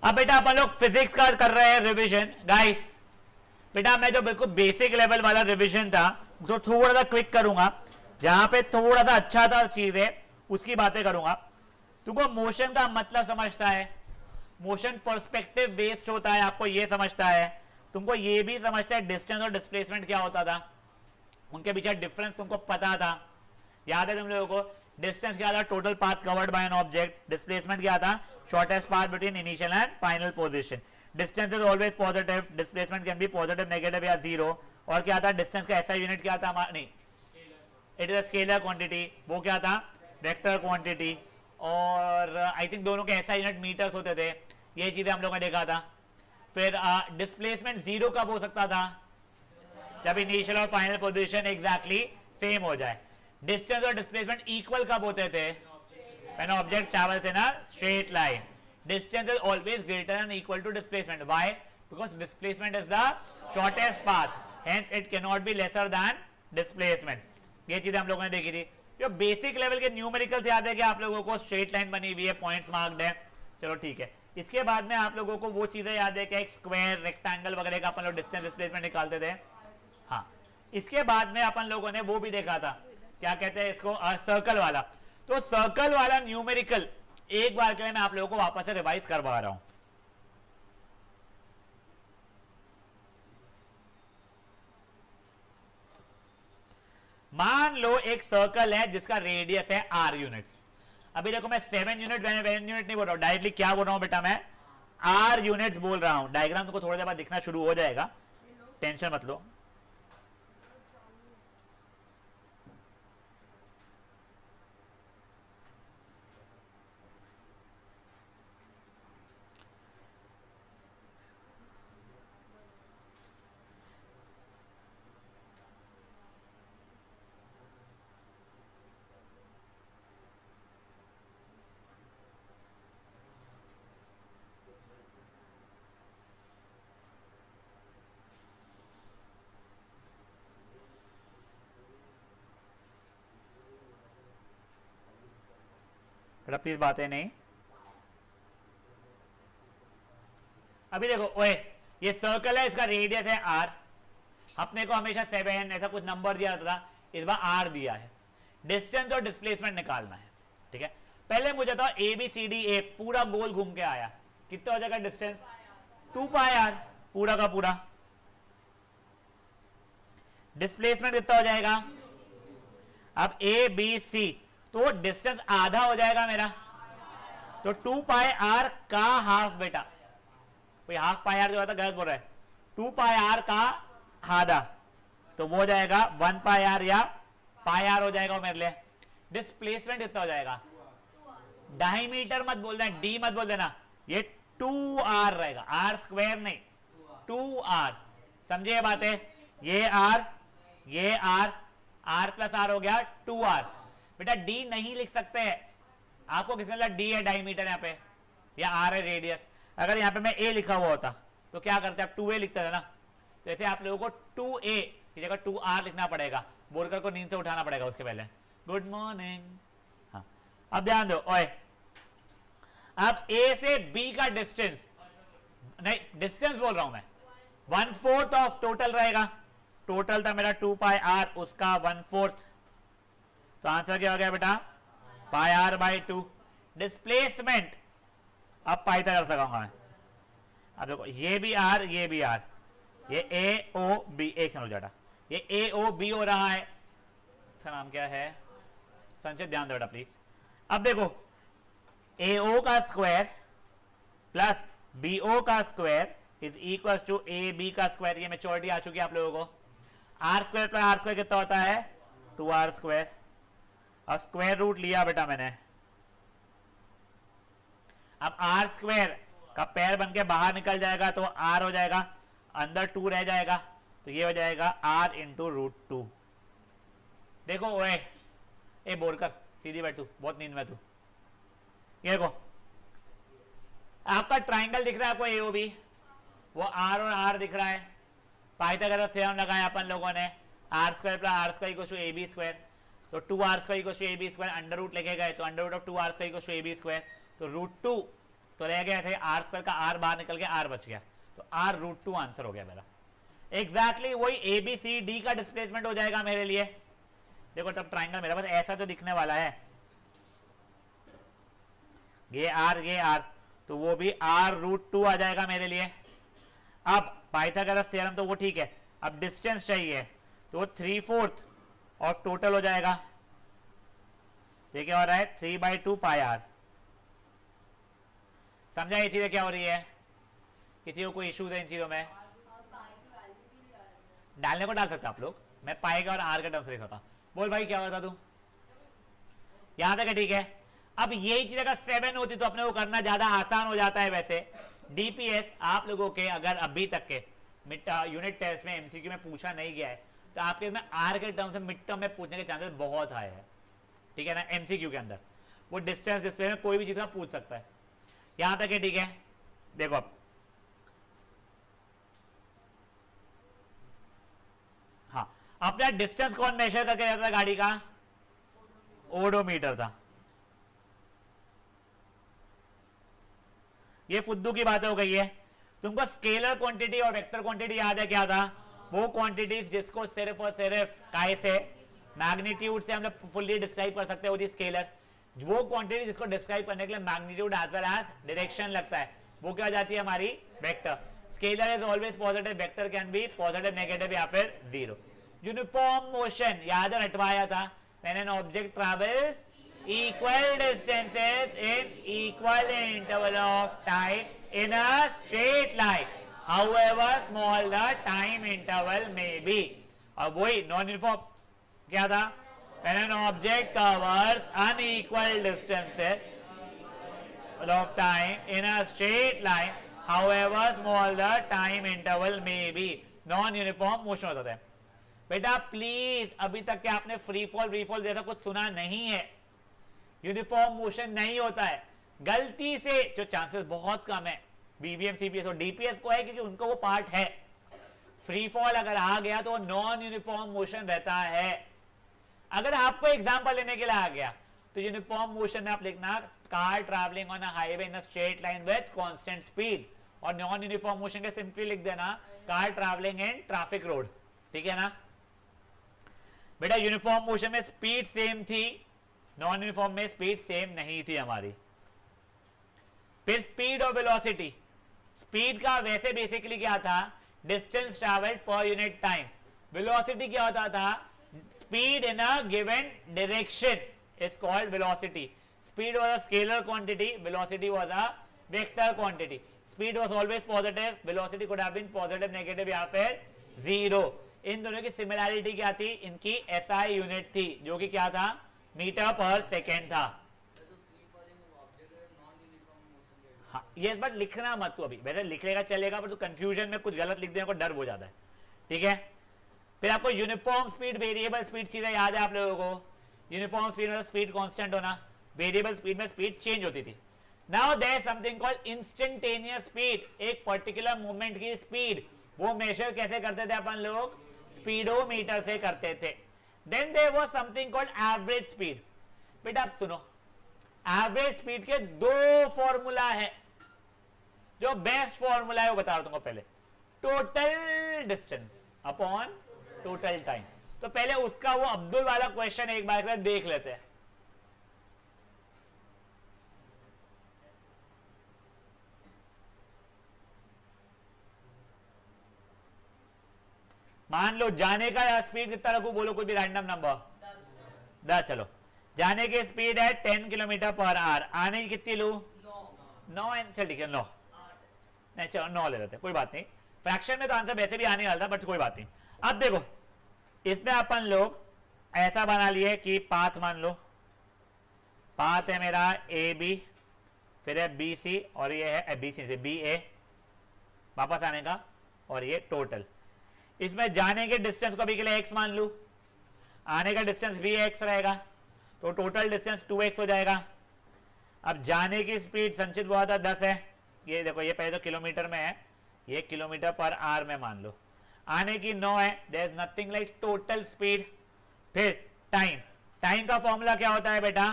अब बेटा अपन लोग फिजिक्स का कर रहे हैं रिवीजन गाइस। बेटा मैं जो बिल्कुल बेसिक लेवल वाला रिवीजन था तो थोड़ा सा क्विक करूंगा, जहां पे थोड़ा सा अच्छा था चीज है उसकी बातें करूंगा। तुमको मोशन का मतलब समझता है, मोशन पर्सपेक्टिव बेस्ड होता है, आपको ये समझता है। तुमको ये भी समझता है डिस्टेंस और डिस्प्लेसमेंट क्या होता था, उनके बीच डिफरेंस तुमको पता था। याद है तुम लोगों को? डिस्टेंस क्या था? Total path covered by an object. Displacement क्या था? Shortest path between initial and final position. Distance is always positive, displacement can be positive, negative या जीरो। और क्या था? डिस्टेंस का ऐसा यूनिट क्या था? नहीं, it is a scalar quantity. वो क्या था? Vector quantity. और आई थिंक दोनों के ऐसा यूनिट मीटर्स होते थे। ये चीजें हम लोगों ने देखा था। फिर डिस्प्लेसमेंट जीरो कब हो सकता था? जब इनिशियल और फाइनल पोजीशन एग्जैक्टली सेम हो जाए। डिस्टेंस और डिस्प्लेसमेंट इक्वल कब होते थे? When object travels in a straight line. Distance is always greater and equal to displacement. Why? Because displacement is the shortest path, hence it can not be lesser than displacement. ये चीजें हम लोगों ने देखी थी। जो बेसिक लेवल के numericals याद है कि आप लोगों को स्ट्रेट लाइन बनी हुई है, पॉइंट्स मार्क्ड है, चलो ठीक है। इसके बाद में आप लोगों को वो चीजें याद है कि एक स्क्वायर, रेक्टेंगल वगैरह का अपन लोग डिस्टेंस डिस्प्लेसमेंट निकालते थे। हाँ, इसके बाद में अपन लोगों ने वो भी देखा था, क्या कहते हैं इसको, सर्कल वाला। तो सर्कल वाला न्यूमेरिकल एक बार के लिए मैं आप लोगों को वापस से रिवाइज करवा रहा हूं। मान लो एक सर्कल है जिसका रेडियस है r यूनिट्स। अभी देखो मैं 7 यूनिट नहीं बोल रहा हूं, डायरेक्टली क्या बोल रहा हूं बेटा, मैं r यूनिट्स बोल रहा हूं। डायग्राम तुमको थोड़ी देर बाद दिखना शुरू हो जाएगा, टेंशन मत लो। प्लीज बातें नहीं। अभी देखो ओए, ये सर्कल है, इसका रेडियस है r। अपने को हमेशा 7 ऐसा कुछ नंबर दिया जाता था, इस बार r दिया है। डिस्टेंस और डिस्प्लेसमेंट निकालना है, ठीक है। पहले मुझे था ए बी सी डी ए, पूरा गोल घूम के आया, कितना हो जाएगा डिस्टेंस? 2 पाई r पूरा का पूरा। डिस्प्लेसमेंट कितना हो जाएगा? अब ए बी सी, तो डिस्टेंस आधा हो जाएगा मेरा, तो 2 पाई r का हाफ बेटा। कोई हाफ पाई आर जो होता गलत बोल रहा है, 2 पाई आर का आधा, तो वो हो जाएगा 1 पाई आर या पाई आर हो जाएगा मेरे लिए। डिस्प्लेसमेंट कितना हो जाएगा? डायमीटर मत बोल देना, डी मत बोल देना, ये 2r रहेगा, r स्क्वायर नहीं, 2r। समझे ये बातें? ये r, ये r, r प्लस r हो गया 2r। बेटा d नहीं लिख सकते हैं, आपको किसने लगा d है डायमीटर यहाँ पे, या r है रेडियस। अगर यहाँ पे मैं a लिखा हुआ होता तो क्या करते? आप 2a लिखते थे ना, तो ऐसे आप लोगों को 2a की जगह 2r लिखना पड़ेगा। बोलकर को नींद से उठाना पड़ेगा उसके पहले, गुड मॉर्निंग। हाँ, अब ध्यान दो ओए, अब a से b का डिस्टेंस, नहीं डिस्टेंस बोल रहा हूं मैं, 1/4 ऑफ टोटल रहेगा। टोटल था मेरा 2 पाई r, उसका 1/4, तो आंसर क्या हो गया बेटा? पाई r बाई 2। डिस्प्लेसमेंट अब पाई तक कर सकूंगा मैं। अब देखो ये भी r, ये भी r, ये a o b, एक समझ जाटा, ये a o b हो रहा है। इसका नाम क्या है? संचय, ध्यान दो बेटा प्लीज। अब देखो a o का स्क्वायर प्लस b o का square is equal to a b का स्क्वायर। ये मेच्योरिटी आ चुकी है आप लोगों को। r square plus r square कितना होता है? 2r square. और स्क्वायर रूट लिया बेटा मैंने, अब r स्क्वायर का पैर बन के बाहर निकल जाएगा तो r हो जाएगा, अंदर 2 रह जाएगा, तो ये हो जाएगा r इंटू रूट 2। देखो ओए, ए बोल कर सीधी बैठ, तू बहुत नींद में तू। ये देखो आपका ट्राइंगल दिख रहा है आपको एओबी, वो r और r दिख रहा है। पाइथागोरस थ्योरम लगाया अपन लोगों ने, r square plus r square equal to ab square, तो 2r square equal to ab square, under root लेके गए तो under root of 2r square equal to ab square, तो रूट 2 तो रह गया थे आर स्क्वायर का, आर बाहर निकल गया, आर बच गया, तो r√2 आंसर हो गया मेरा। एग्जैक्टली वही ए बी सी डी का डिस्प्लेसमेंट हो जाएगा मेरे लिए। देखो तब ट्राइंगल मेरा बस ऐसा तो दिखने वाला है, ये आर, तो वो भी r√2 आ जाएगा मेरे लिए। अब पाइथागोरस थ्योरम तो वो ठीक है, अब डिस्टेंस चाहिए, तो 3/4 ऑफ टोटल हो जाएगा। तो क्या हो रहा है 3/2 पाई आर। समझा ये चीजें क्या हो रही है? किसी को कोई इश्यूज है इन चीजों में? डालने को डाल सकते आप लोग, मैं पाई का और आर का टर्म से लिख रहा था। बोल भाई क्या होता तू? यहां तक है ठीक है। अब यही चीज अगर 7 होती तो अपने को करना ज्यादा आसान हो जाता है। वैसे डीपीएस आप लोगों के अगर अभी तक के यूनिट टेस्ट में एमसीक्यू में पूछा नहीं गया है, तो आपके इसमें आर के टर्म से मिड टर्म में पूछने के चांसेस बहुत हाई है, ठीक है ना। एमसीक्यू के अंदर वो डिस्टेंस डिस्प्ले में कोई भी चीज में पूछ सकता है। यहां तक है ठीक है। देखो अब हाँ, अपना डिस्टेंस कौन मेजर करके जाता था गाड़ी का? ओडोमीटर था। ये फुद्दू की बात हो गई है। तुमको स्केलर क्वांटिटी और वेक्टर क्वांटिटी याद है क्या था? वो क्वांटिटीज जिसको सिर्फ और सिर्फ काय से, मैग्नीट्यूड से हम लोग फुल्ली डिस्क्राइब कर सकते हैं, वो थी स्केलर। वो क्वांटिटी जिसको डिस्क्राइब करने के लिए magnitude as well as direction लगता है, वो क्या जाती है हमारी? Vector. Scalar is always positive, vector can be positive, negative या फिर जीरो। यूनिफॉर्म मोशन याद रटवाया था, when an object travels equal distances in equal interval of time in a straight line, however small the time interval may be। और वही non uniform क्या था? when an object covers unequal distances of time in a straight line, however small the time interval may be, non uniform motion होता है। बेटा please अभी तक के आपने फ्री फॉल जैसा कुछ सुना नहीं है। यूनिफॉर्म मोशन नहीं होता है, गलती से, जो चांसेस बहुत कम है बीबीएम सीपीएस और डीपीएस को है, क्योंकि उनको वो पार्ट है। फ्री फॉल अगर आ गया तो नॉन यूनिफॉर्म मोशन रहता है। अगर आपको एग्जांपल लेने के लिए आ गया तो यूनिफॉर्म मोशन में आप लिखना car travelling on a highway in a straight line with constant speed, और नॉन यूनिफॉर्म मोशन के सिंपली लिख देना car travelling in traffic road, ठीक है ना। बेटा यूनिफॉर्म मोशन में स्पीड सेम थी, नॉन यूनिफॉर्म में स्पीड सेम नहीं थी हमारी। फिर स्पीड और वेलोसिटी, स्पीड का वैसे बेसिकली क्या था? Distance travelled per unit time. Velocity क्या होता था? Speed in a given direction is called velocity. Speed was a scalar quantity, velocity was a vector quantity. Speed was always positive, velocity could have been positive, negative या फिर zero. इन दोनों की similarity क्या थी? इनकी एसआई यूनिट थी, जो कि क्या था? मीटर पर सेकेंड था। हाँ ये बात लिखना मत तू, अभी वैसे लिख लेगा चलेगा, पर तू कंफ्यूजन में कुछ गलत लिख देने को डर हो जाता है, ठीक है। फिर आपको यूनिफॉर्म स्पीड, वेरिएबल स्पीड चीजें याद है आप लोगों को? यूनिफॉर्म स्पीड में स्पीड कांस्टेंट होना, वेरिएबल स्पीड में स्पीड चेंज होती थी। Now there is something called instantaneous speed. एक पर्टिकुलर मूवमेंट की स्पीड वो मेजर कैसे करते थे अपन लोग? स्पीडोमीटर से करते थे। Then there was something called average speed. बेटा आप सुनो, एवरेज स्पीड के दो फॉर्मूला है। जो बेस्ट फॉर्मूला है वो बता रहा हूं तुमको पहले, total distance upon total time. तो पहले उसका वो अब्दुल वाला क्वेश्चन एक बार देख लेते हैं। मान लो जाने का स्पीड कितना रखू? बोलो कोई भी रैंडम नंबर। 10। चलो जाने की स्पीड है 10 किलोमीटर पर आवर, आने की कितनी लू? 9। चल ठीक है 9, नहीं चलो 9 ले लेते, कोई बात नहीं। फ्रैक्शन में तो आंसर वैसे भी आने वाला था, बट कोई बात नहीं। अब देखो इसमें अपन लोग ऐसा बना लिए कि पाथ मान लो, पाथ है मेरा ए बी, फिर है बी सी, और ये है बी सी से बी ए वापस आने का, और ये टोटल। इसमें जाने के डिस्टेंस को अभी के लिए x मान लू, आने का डिस्टेंस भी x रहेगा, तो टोटल डिस्टेंस 2x हो जाएगा। अब जाने की स्पीड संचित हुआ था 10 है, ये देखो ये पहले तो किलोमीटर में है, ये किलोमीटर पर आवर में मान लो। आने की 9 है, there is nothing like total speed. फिर टाइम, टाइम का फॉर्मूला क्या होता है बेटा?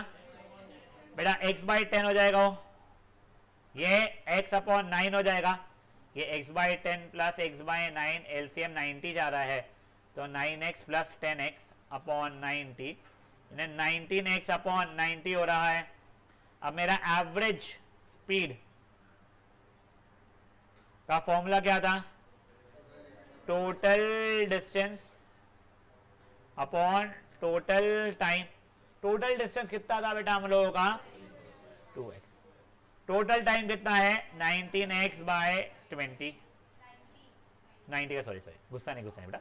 बेटा x/10 हो जाएगा वो, ये x अपॉन 9 हो जाएगा, ये x by 10 plus x by 9, LCM 90 जा रहा है, तो 9x plus 10x upon 90, 19x upon 90 हो रहा है। अब मेरा एवरेज स्पीड का फॉर्मूला क्या था? Total distance upon total time. Total distance कितना था बेटा हम लोगों का? 2x। टोटल टाइम कितना है? 19x बाय 20, 90 का, सॉरी गुस्सा नहीं बेटा,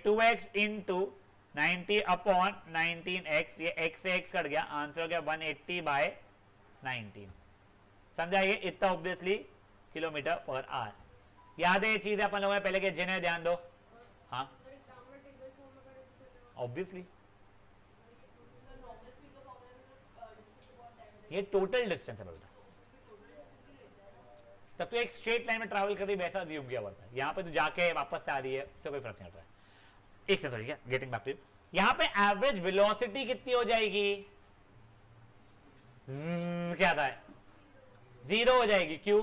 2x इंटू 90 अपॉन 19x, ये x से x कट गया, आंसर हो गया 180 बाय 19। समझा? ये इतना ऑब्वियसली किलोमीटर पर आवर। याद है ये चीज अपन लोगों ने पहले के, जिन्हें ध्यान दो। हाँ ऑब्वियसली ये टोटल डिस्टेंस है बेटा, तब तो एक स्ट्रेट लाइन में ट्रैवल कर रही वैसा अज्यूम किया पड़ता है। यहाँ पे तो जाके वापस से आ रही है, इससे कोई फर्क नहीं पड़ रहा है। एक second, getting back to you. यहाँ पे एवरेज वेलोसिटी कितनी हो जाएगी? क्या था? 0 हो जाएगी। क्यों?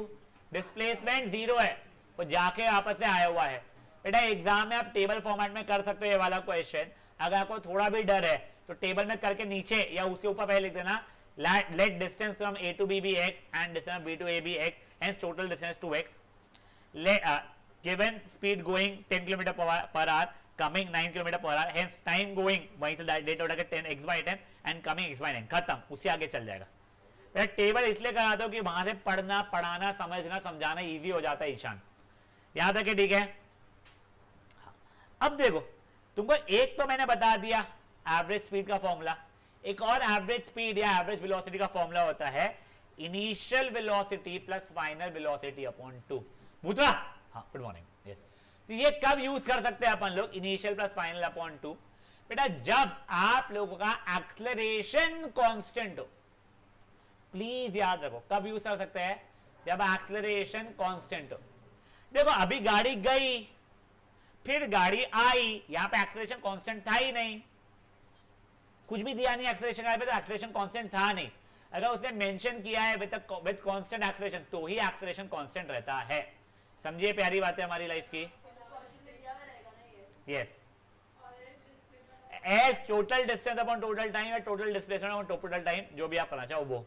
डिस्प्लेसमेंट 0 है, वो जाके वापस से आया हुआ है। बेटा एग्जाम में आप टेबल फॉर्मेट में कर सकते हो ये वाला क्वेश्चन। अगर आपको थोड़ा भी डर है तो टेबल में करके नीचे या उसके ऊपर पहले लिख देना, let distance from A to B be x and distance from B to A be x, hence total distance 2x. Given speed going 10 km per hour, coming 9 km per hour, hence time going वहीं से data उठा के 10x by 10 and coming x by 9, खत्म। उससे आगे चल जाएगा। मैं टेबल इसलिए कराता हूँ कि वहां से पढ़ना, पढ़ाना, समझना, समझाना इजी हो जाता है। ईशान याद है कि ठीक है? अब देखो, तुमको एक तो मैंने बता दिया एवरेज स्पीड का फॉर्मूला, एक और एवरेज स्पीड या एवरेज वेलोसिटी का फॉर्मूला होता है initial velocity plus final velocity upon 2। भूतवा, हाँ गुड मॉर्निंग। यस, तो ये कब यूज कर सकते हैं अपन लोग? Initial plus final upon 2। बेटा जब आप लोगों का एक्सेलरेशन कांस्टेंट हो। प्लीज याद रखो, कब यूज कर सकते हैं? जब एक्सेलरेशन कांस्टेंट हो। देखो अभी गाड़ी गई, फिर गाड़ी आई, यहां पे एक्सेलरेशन कांस्टेंट था ही नहीं, कुछ भी दिया नहीं एक्सेलरेशन पे, तो एक्सेलरेशन कांस्टेंट था नहीं। अगर उसने मेंशन किया है विद कांस्टेंट एक्सेलरेशन, तो ही एक्सेलरेशन कांस्टेंट रहता है। समझिए प्यारी बात है हमारी लाइफ की। Yes, as total distance upon total time या total displacement upon total time, जो भी आप करना चाहो वो।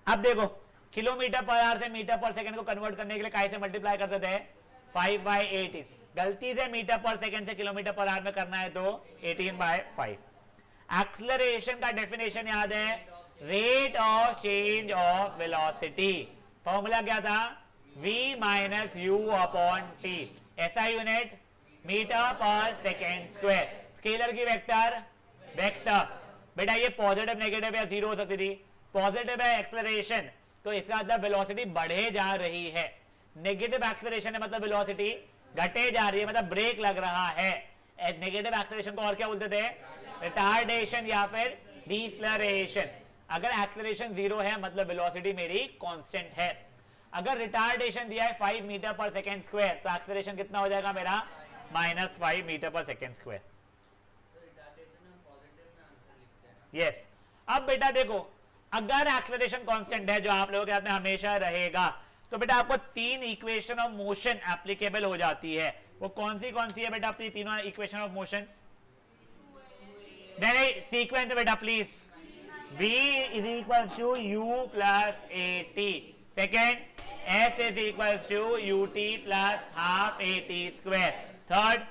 अब देखो किलोमीटर पर आवर से मीटर पर सेकंड को कन्वर्ट करने के लिए काहे से मल्टीप्लाई करते थे? 5/18। गलती से मीटर पर सेकंड से किलोमीटर पर आवर में करना है तो 18/5। एक्सेलरेशन का डेफिनेशन याद है? Rate of change of velocity. Formula क्या था? v minus you upon T. ऐसा unit metre per second square. Scalar की वेक्टर वेक्टर। बेटा ये पॉजिटिव, नेगेटिव या जीरो हो सकती थी। पॉजिटिव है एक्सेलरेशन, तो इसका मतलब वेलोसिटी बढ़े जा रही है। नेगेटिव एक्सेलरेशन है मतलब वेलोसिटी घटे जा रही है, मतलब ब्रेक लग रहा है। नेगेटिव एक्सेलरेशन को और क्या बोलते थे? रिटार्डेशन या फिर डिसलरेशन। अगर एक्सेलरेशन 0 है मतलब वेलोसिटी मेरी कांस्टेंट है। अगर रिटार्डेशन दिया है 5 मीटर पर सेकेंड स्क्वायर, तो एक्सेलरेशन कितना हो जाएगा मेरा? -5 metre per second square. Yes. अब बेटा देखो, अगर एक्सेलरेशन कांस्टेंट है, जो आप लोगों के हाथ में हमेशा रहेगा, तो बेटा आपको 3 इक्वेशन ऑफ मोशन एप्लीकेबल हो जाती है। वो कौन सी है बेटा अपनी तीनों इक्वेशन ऑफ मोशन? नहीं, सीक्वेंस है बेटा please. v is equal to u plus at। Second, s is equal to ut plus half at square. Third,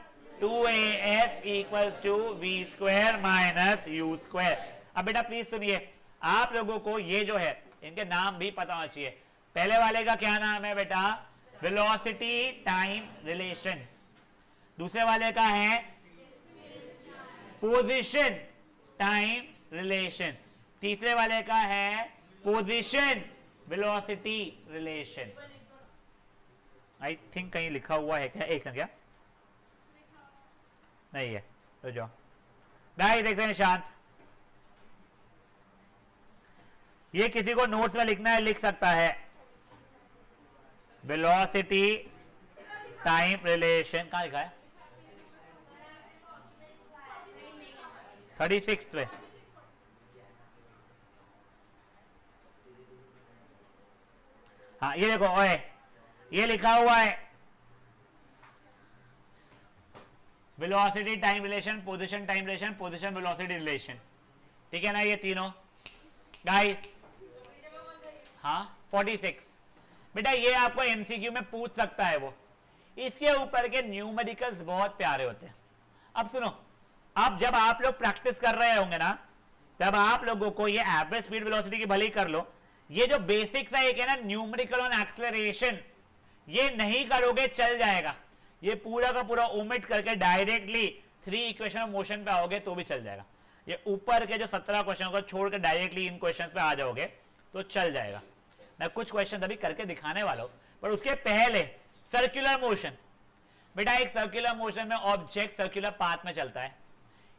2as equal to v square minus u square. अब बेटा please सुनिए, आप लोगों को ये जो है इनके नाम भी पता होना चाहिए। पहले वाले का क्या नाम है बेटा? Velocity time relation. दूसरे वाले का है पोजीशन टाइम रिलेशन। तीसरे वाले का है position velocity relation. I think कहीं लिखा हुआ है क्या? एक सेकंड, क्या नहीं है? तो जाओ भाई देखते हैं। शांत, ये किसी को नोट्स में लिखना है लिख सकता है। वेलोसिटी टाइम रिलेशन कहां लिखा है? 36 पे। हाँ ये देखो ओए, ये लिखा हुआ है velocity time relation, position time relation, position velocity relation, ठीक है ना ये तीनों गाइस। हाँ 46 बेटा ये आपको एमसीक्यू में पूछ सकता है वो। इसके ऊपर के न्यूमेरिकल्स बहुत प्यारे होते हैं। अब सुनो, अब जब आप लोग प्रैक्टिस कर रहे होंगे ना, तब आप लोगों को ये एवरेज स्पीड वेलोसिटी की भली कर लो, ये जो बेसिक्स है एक है ना न्यूमेरिकल ऑन एक्सेलरेशन, ये नहीं करोगे चल जाएगा। ये पूरा का पूरा ओमिट करके डायरेक्टली 3 इक्वेशन ऑफ मोशन पे आओगे तो भी चल जाएगा। ये ऊपर के जो 17 क्वेश्चन को छोड़ के डायरेक्टली इन क्वेश्चन पे आ जाओगे तो चल जाएगा। मैं कुछ क्वेश्चन अभी करके दिखाने वाला हूं, पर उसके पहले सर्कुलर मोशन। बेटा एक सर्कुलर मोशन में ऑब्जेक्ट सर्कुलर पाथ में चलता है,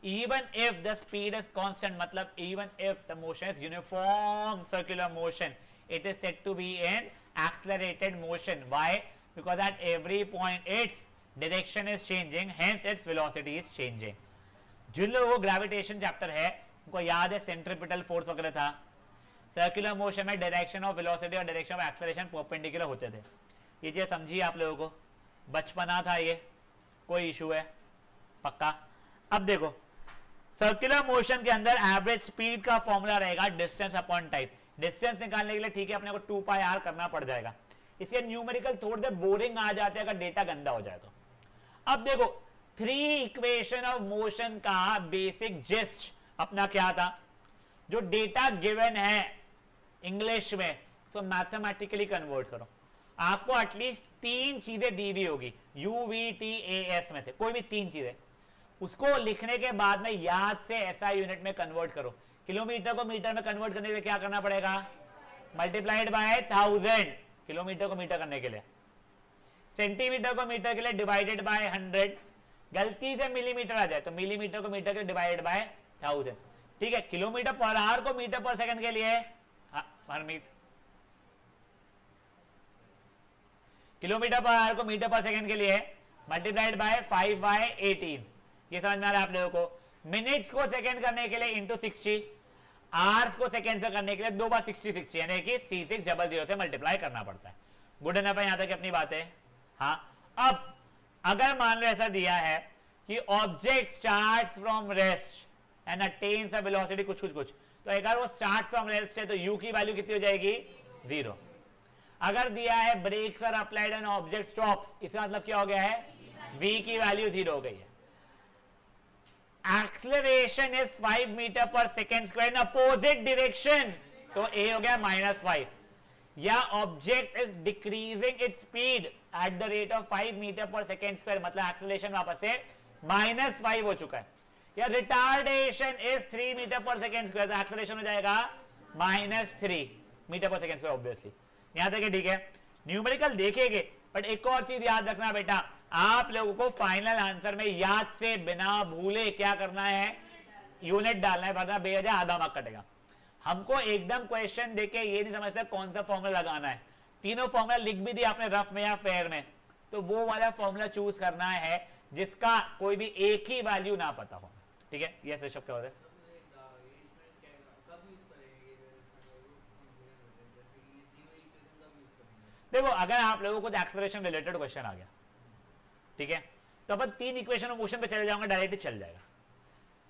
even if the speed is constant, मतलब even if the motion is uniform circular motion, it is said to be in accelerated motion. Why? Because at every point its direction is changing, hence its velocity is changing. जिन लोगों को gravitation chapter है उनको याद है centripetal force वगैरह था। Circular motion में direction of velocity और डायरेक्शन ऑफ एक्सेलरेशन परपेंडिकुलर होते थे। ये चीज समझिए आप लोगों को, बचपना था ये, कोई इशू है पक्का। अब देखो सर्कुलर मोशन के अंदर एवरेज स्पीड का फॉर्मूला रहेगा डिस्टेंस अपॉन टाइम। डिस्टेंस निकालने के लिए ठीक है अपने को 2 पाई आर करना पड़ जाएगा। इसके न्यूमेरिकल थोड़े से बोरिंग आ जाते हैं अगर डेटा गंदा हो जाए तो। अब देखो 3 इक्वेशन ऑफ मोशन का बेसिक जिस्ट अपना क्या था, जो डेटा गिवन है इंग्लिश में तो मैथमेटिकली कन्वर्ट करो। आपको एटलीस्ट 3 चीजें दी हुई होगी UVTAS में से, कोई भी 3 चीजें, उसको लिखने के बाद में याद से SI यूनिट में कन्वर्ट करो। किलोमीटर को मीटर में कन्वर्ट करने के लिए क्या करना पड़ेगा, मल्टीप्लाइड बाय 1000 किलोमीटर को मीटर करने के लिए, सेंटीमीटर को मीटर के लिए डिवाइडेड बाय 100, गलती से मिलीमीटर आ जाए तो मिलीमीटर को मीटर के लिए डिवाइडेड बाय 1000, ठीक है। किलोमीटर पर आवर को मीटर पर सेकंड के लिए हरमीत, किलोमीटर पर आवर को मीटर पर सेकंड के लिए मल्टीप्लाइड बाय 5/18, ये समझ में आ रहा है आप लोगों को। मिनट्स को सेकंड करने के लिए इंटू 60, आवर्स को सेकंड से करने के लिए 2 बार 60 यानी कि C600 से मल्टीप्लाई करना पड़ता है। गुड एनफ है यहां तक अपनी बात है। हाँ अब अगर मान लो ऐसा दिया है कि object starts from rest and attains a velocity कुछ कुछ कुछ, तो अगर वो स्टार्ट्स फ्रॉम रेस्ट है तो u की वैल्यू कितनी हो जाएगी 0। अगर दिया है brakes are applied and object stops, इसका मतलब क्या हो गया है v की वैल्यू 0 हो गई है। Acceleration is 5 metre per second square in opposite direction, तो a हो गया -5, या object is decreasing its speed at the rate of 5 metre per second square, मतलब एक्सेलरेशन वापस से -5 हो चुका है, या retardation is 3 metre per second square, तो एक्सेलरेशन हो जाएगा -3 metre per second square obviously. यहां तक ठीक है, न्यूमेरिकल देखेंगे, बट एक और चीज याद रखना बेटा, आप लोगों को फाइनल आंसर में याद से बिना भूले क्या करना है, यूनिट डालना है, वरना बेवजह आधा मार्क कटेगा। हमको एकदम क्वेश्चन देके ये नहीं समझता कौन सा फॉर्मूला लगाना है, तीनों फॉर्मूला लिख भी दिया आपने रफ में या फेयर में, तो वो वाला फॉर्मूला चूज करना है जिसका कोई भी एक ही वैल्यू ना पता हो, ठीक है। ये ऋषभ क्या होता है, देखो अगर आप लोगों को एक्सेलरेशन रिलेटेड क्वेश्चन आ गया, ठीक है, तो अपन 3 इक्वेशन ऑफ मोशन पे चले जाऊंगा, डायरेक्ट चल जाएगा,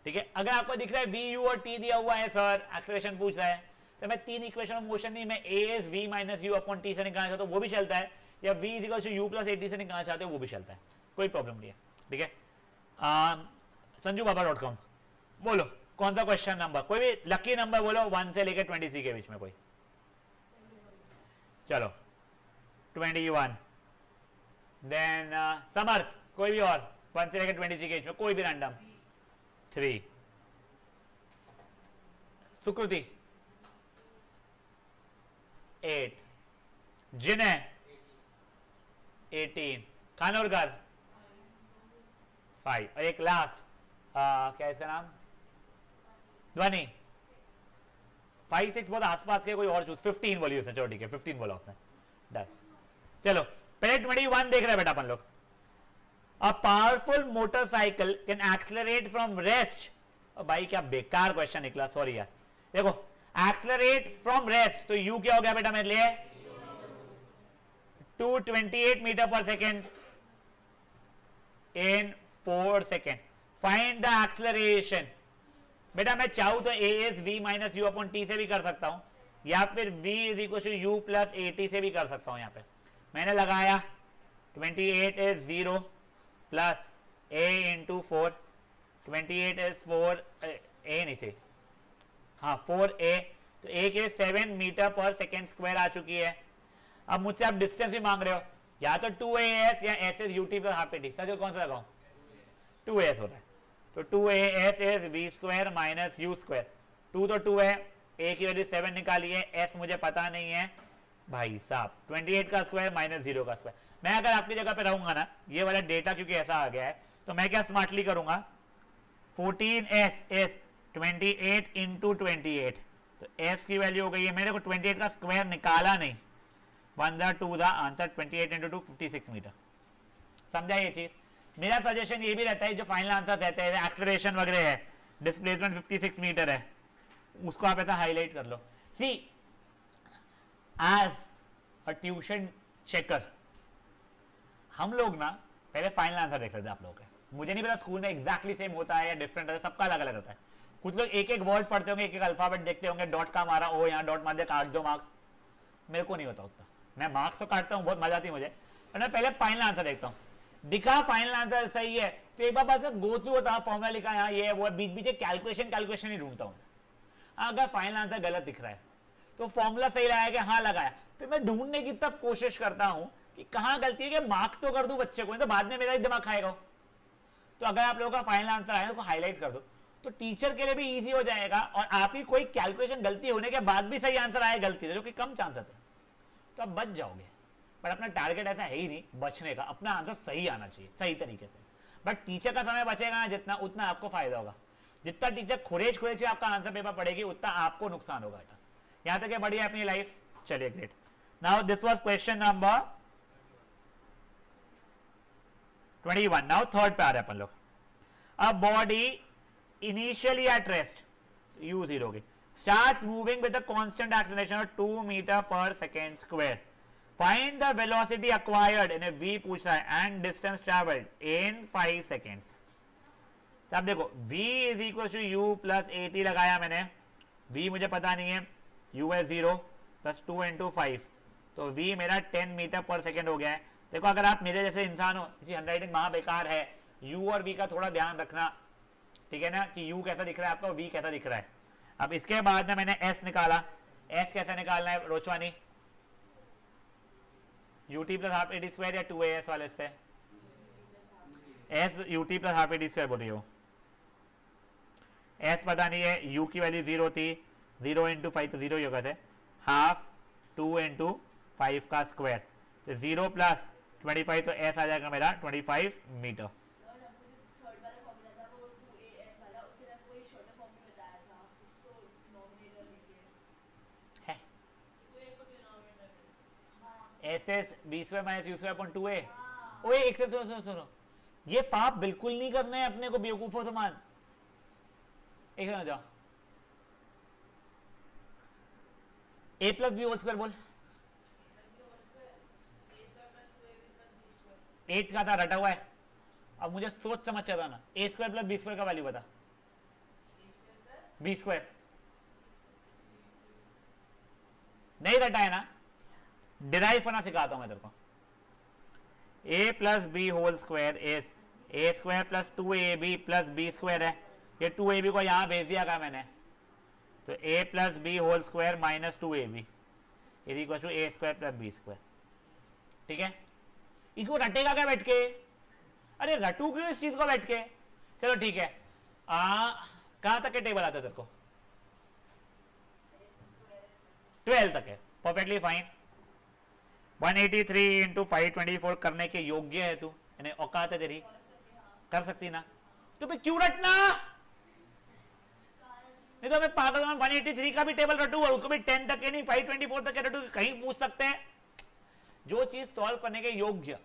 ठीक है। अगर आपको दिख रहा है v u और t दिया हुआ है, सर एक्सेलरेशन पूछ रहा है, तो मैं 3 इक्वेशन ऑफ मोशन नहीं, मैं a is v minus u upon t से निकालना चाहता हूं वो भी चलता है, या v is equal to u plus at से निकालना चाहते हो वो भी चलता है, कोई प्रॉब्लम नहीं है, ठीक है। sanjubaba.com बोलो कौन सा क्वेश्चन नंबर, कोई भी लकी नंबर बोलो 1 से लेकर 23 के बीच में कोई, चलो 21, देन समर्थ कोई भी और 1 से लेकर 23 के बीच में कोई भी रैंडम, 3, सुकृति 8, जिने 18, खानोरकर 5, और एक लास्ट क्या इसका नाम, ध्वनि 5, 6 बहुत आसपास के, कोई और चूज 15 बोली उसने, चलो ठीक है 15 बोला उसने, डन। चलो पहले 21 देख रहे हैं बेटा अपन लोग। A powerful motorcycle can accelerate from rest, भाई क्या बेकार क्वेश्चन निकला, सॉरी यार। देखो एक्सेलरेट फ्रॉम रेस्ट, तो यू क्या हो गया बेटा मेरे लिए to 28 meter per second in 4 seconds. Find the acceleration. बेटा मैं चाहूं तो a is v minus u upon t से भी कर सकता हूं, या फिर v is equal to u plus at से भी कर सकता हूं. यहां पे मैंने लगाया 28 is 0 plus a into 4. 28 is 4 a नहीं थी, हाँ 4a, तो a के 7 मीटर पर सेकेंड स्क्वायर आ चुकी है. अब मुझसे आप डिस्टेंस भी मांग रहे हो, या तो 2as या s is ut plus half at. Sir कौन सा लगाऊं? 2as हो रहा है, तो 2as is v square minus u square. 2 तो 2 है, a की वैल्यू 7 निकालिए, s मुझे पता नहीं है भाई साहब. 28 का स्क्वायर माइनस 0 का स्क्वायर. मैं अगर आपकी जगह पे रहूंगा ना, ये वाला डेटा क्योंकि ऐसा आ गया है, तो मैं क्या स्मार्टली करूंगा, 14s is 28 इंटू 28, तो s की वैल्यू हो गई है, मेरे को 28 का स्क्वायर निकाला नहीं, 1 द 2 द आंसर 28 इंटू 2 56 मीटर. समझा ये चीज? मेरा सजेशन ये भी रहता है, जो फाइनल आंसर रहते हैं, एक्सेलरेशन वगैरह है, डिस्प्लेसमेंट 56 मीटर है, उसको आप ऐसा हाईलाइट कर लो. सी एज अ ट्यूशन चेकर हम लोग ना पहले फाइनल आंसर देख लेते हैं आप लोगों के. मुझे नहीं पता स्कूल में एग्जैक्टली सेम होता है या डिफरेंट है, सबका अलग अलग होता है. कुछ लोग एक एक वर्ड पढ़ते होंगे, एक एक अल्फाबेट देखते होंगे, डॉट का मारा, ओ यहाँ डॉट मार दिया, काट दो मार्क्स. मेरे को नहीं होता उतना, मैं मार्क्स तो काटता हूँ, बहुत मजा आती है मुझे, और मैं पहले फाइनल आंसर देखता हूँ. दिखा फाइनल आंसर सही है तो एक बार बस गो थ्रू होता, फॉर्मूला लिखा यहाँ ये वो, बीच बीच कैलकुलेशन ही ढूंढता हूँ. अगर फाइनल आंसर गलत दिख रहा है तो फॉर्मूला सही रहा है कि हाँ लगाया, फिर मैं ढूंढने की तब कोशिश करता हूँ कि कहाँ गलती है, कि मार्क तो कर दूं बच्चे को, नहीं तो बाद में मेरा ही दिमाग खाएगा. तो अगर आप लोगों का फाइनल आंसर आया तो हाईलाइट कर दो, तो टीचर के लिए भी इजी हो जाएगा, और आप ही कोई कैलकुलेशन गलती होने के बाद भी सही आंसर आए गलती से, जो कि कम चांसेस है, तो आप बच जाओगे. पर अपना टारगेट ऐसा है ही नहीं बचने का, अपना आंसर सही आना चाहिए सही तरीके से. बट टीचर का समय बचेगा ना जितना, उतना आपको फायदा होगा. जितना टीचर खुरेज से आपका आंसर पेपर पढ़ेगी, उतना आपको नुकसान होगा. बेटा यहां तक बढ़िया अपनी लाइफ. चलिए great. Now this was question number 21. Now third पे आ रहे हैं अपन लोग. A body initially at rest u0 की starts moving with a constant acceleration of 2 meter per second square. Find the velocity acquired in a v पूछ रहा है and distance traveled in 5 seconds. तो अब देखो v is equal to u plus at लगाया मैंने, v मुझे पता नहीं है, u है 0 plus 2 into 5, तो v मेरा 10 मीटर पर सेकेंड हो गया है. देखो अगर आप मेरे जैसे इंसान हो, इसी हैंडराइटिंग महा बेकार है, u और v का थोड़ा ध्यान रखना, ठीक है ना, कि u कैसा दिख रहा है आपका, v कैसा दिख रहा है. अब इसके बाद में मैंने s निकाला. s कैसे निकालना है रोचवानी? ut प्लस हाफ एडी स्क्वायर या 2as वाले से? s ut प्लस हाफ एडी स्क्वायर बोल रही हो. s पता नहीं है, u की वैल्यू 0 थी, 0 इंटू 5 तो 0 ही होगा से, हाफ 2 इंटू 5 का स्क्वायर, तो 0 प्लस 25 तो s आ जाएगा मेरा 25 metre. S S B square minus U square upon 2a. ओए एक से सुनो सुनो, ये पाप बिल्कुल नहीं करना है अपने को बेवकूफों समान. एक से जाओ, a plus B whole square बोल. 8 का था रटा हुआ है. अब मुझे सोच समझ कर ना, a square plus B square का वैल्यू बता. बी स्क्वायर नहीं रटा है ना, डिराइव करना सिखाता हूं मैं तेरे को. a plus B whole square is A square plus 2ab plus B square है, ये 2ab को यहां भेज दिया का मैंने, तो a plus B whole square minus 2ab is equal to A square plus B square. ठीक है, इसको रटेगा क्या बैठ के? अरे रटू क्यों इस चीज को बैठ के? चलो ठीक है, कहां तक के टेबल आता है तेरे को? 12 तक है, परफेक्टली फाइन. 183 इंटू 524 करने के योग्य है तू, यानी औकात है तेरी, कर सकती ना, तो फिर क्यों रटना? नहीं तो मैं पागल हूं, 183 का भी टेबल रटू और उसको भी 10 तक के नहीं 524 तक के रटू, कहीं पूछ सकते हैं. जो चीज सॉल्व करने के योग्य,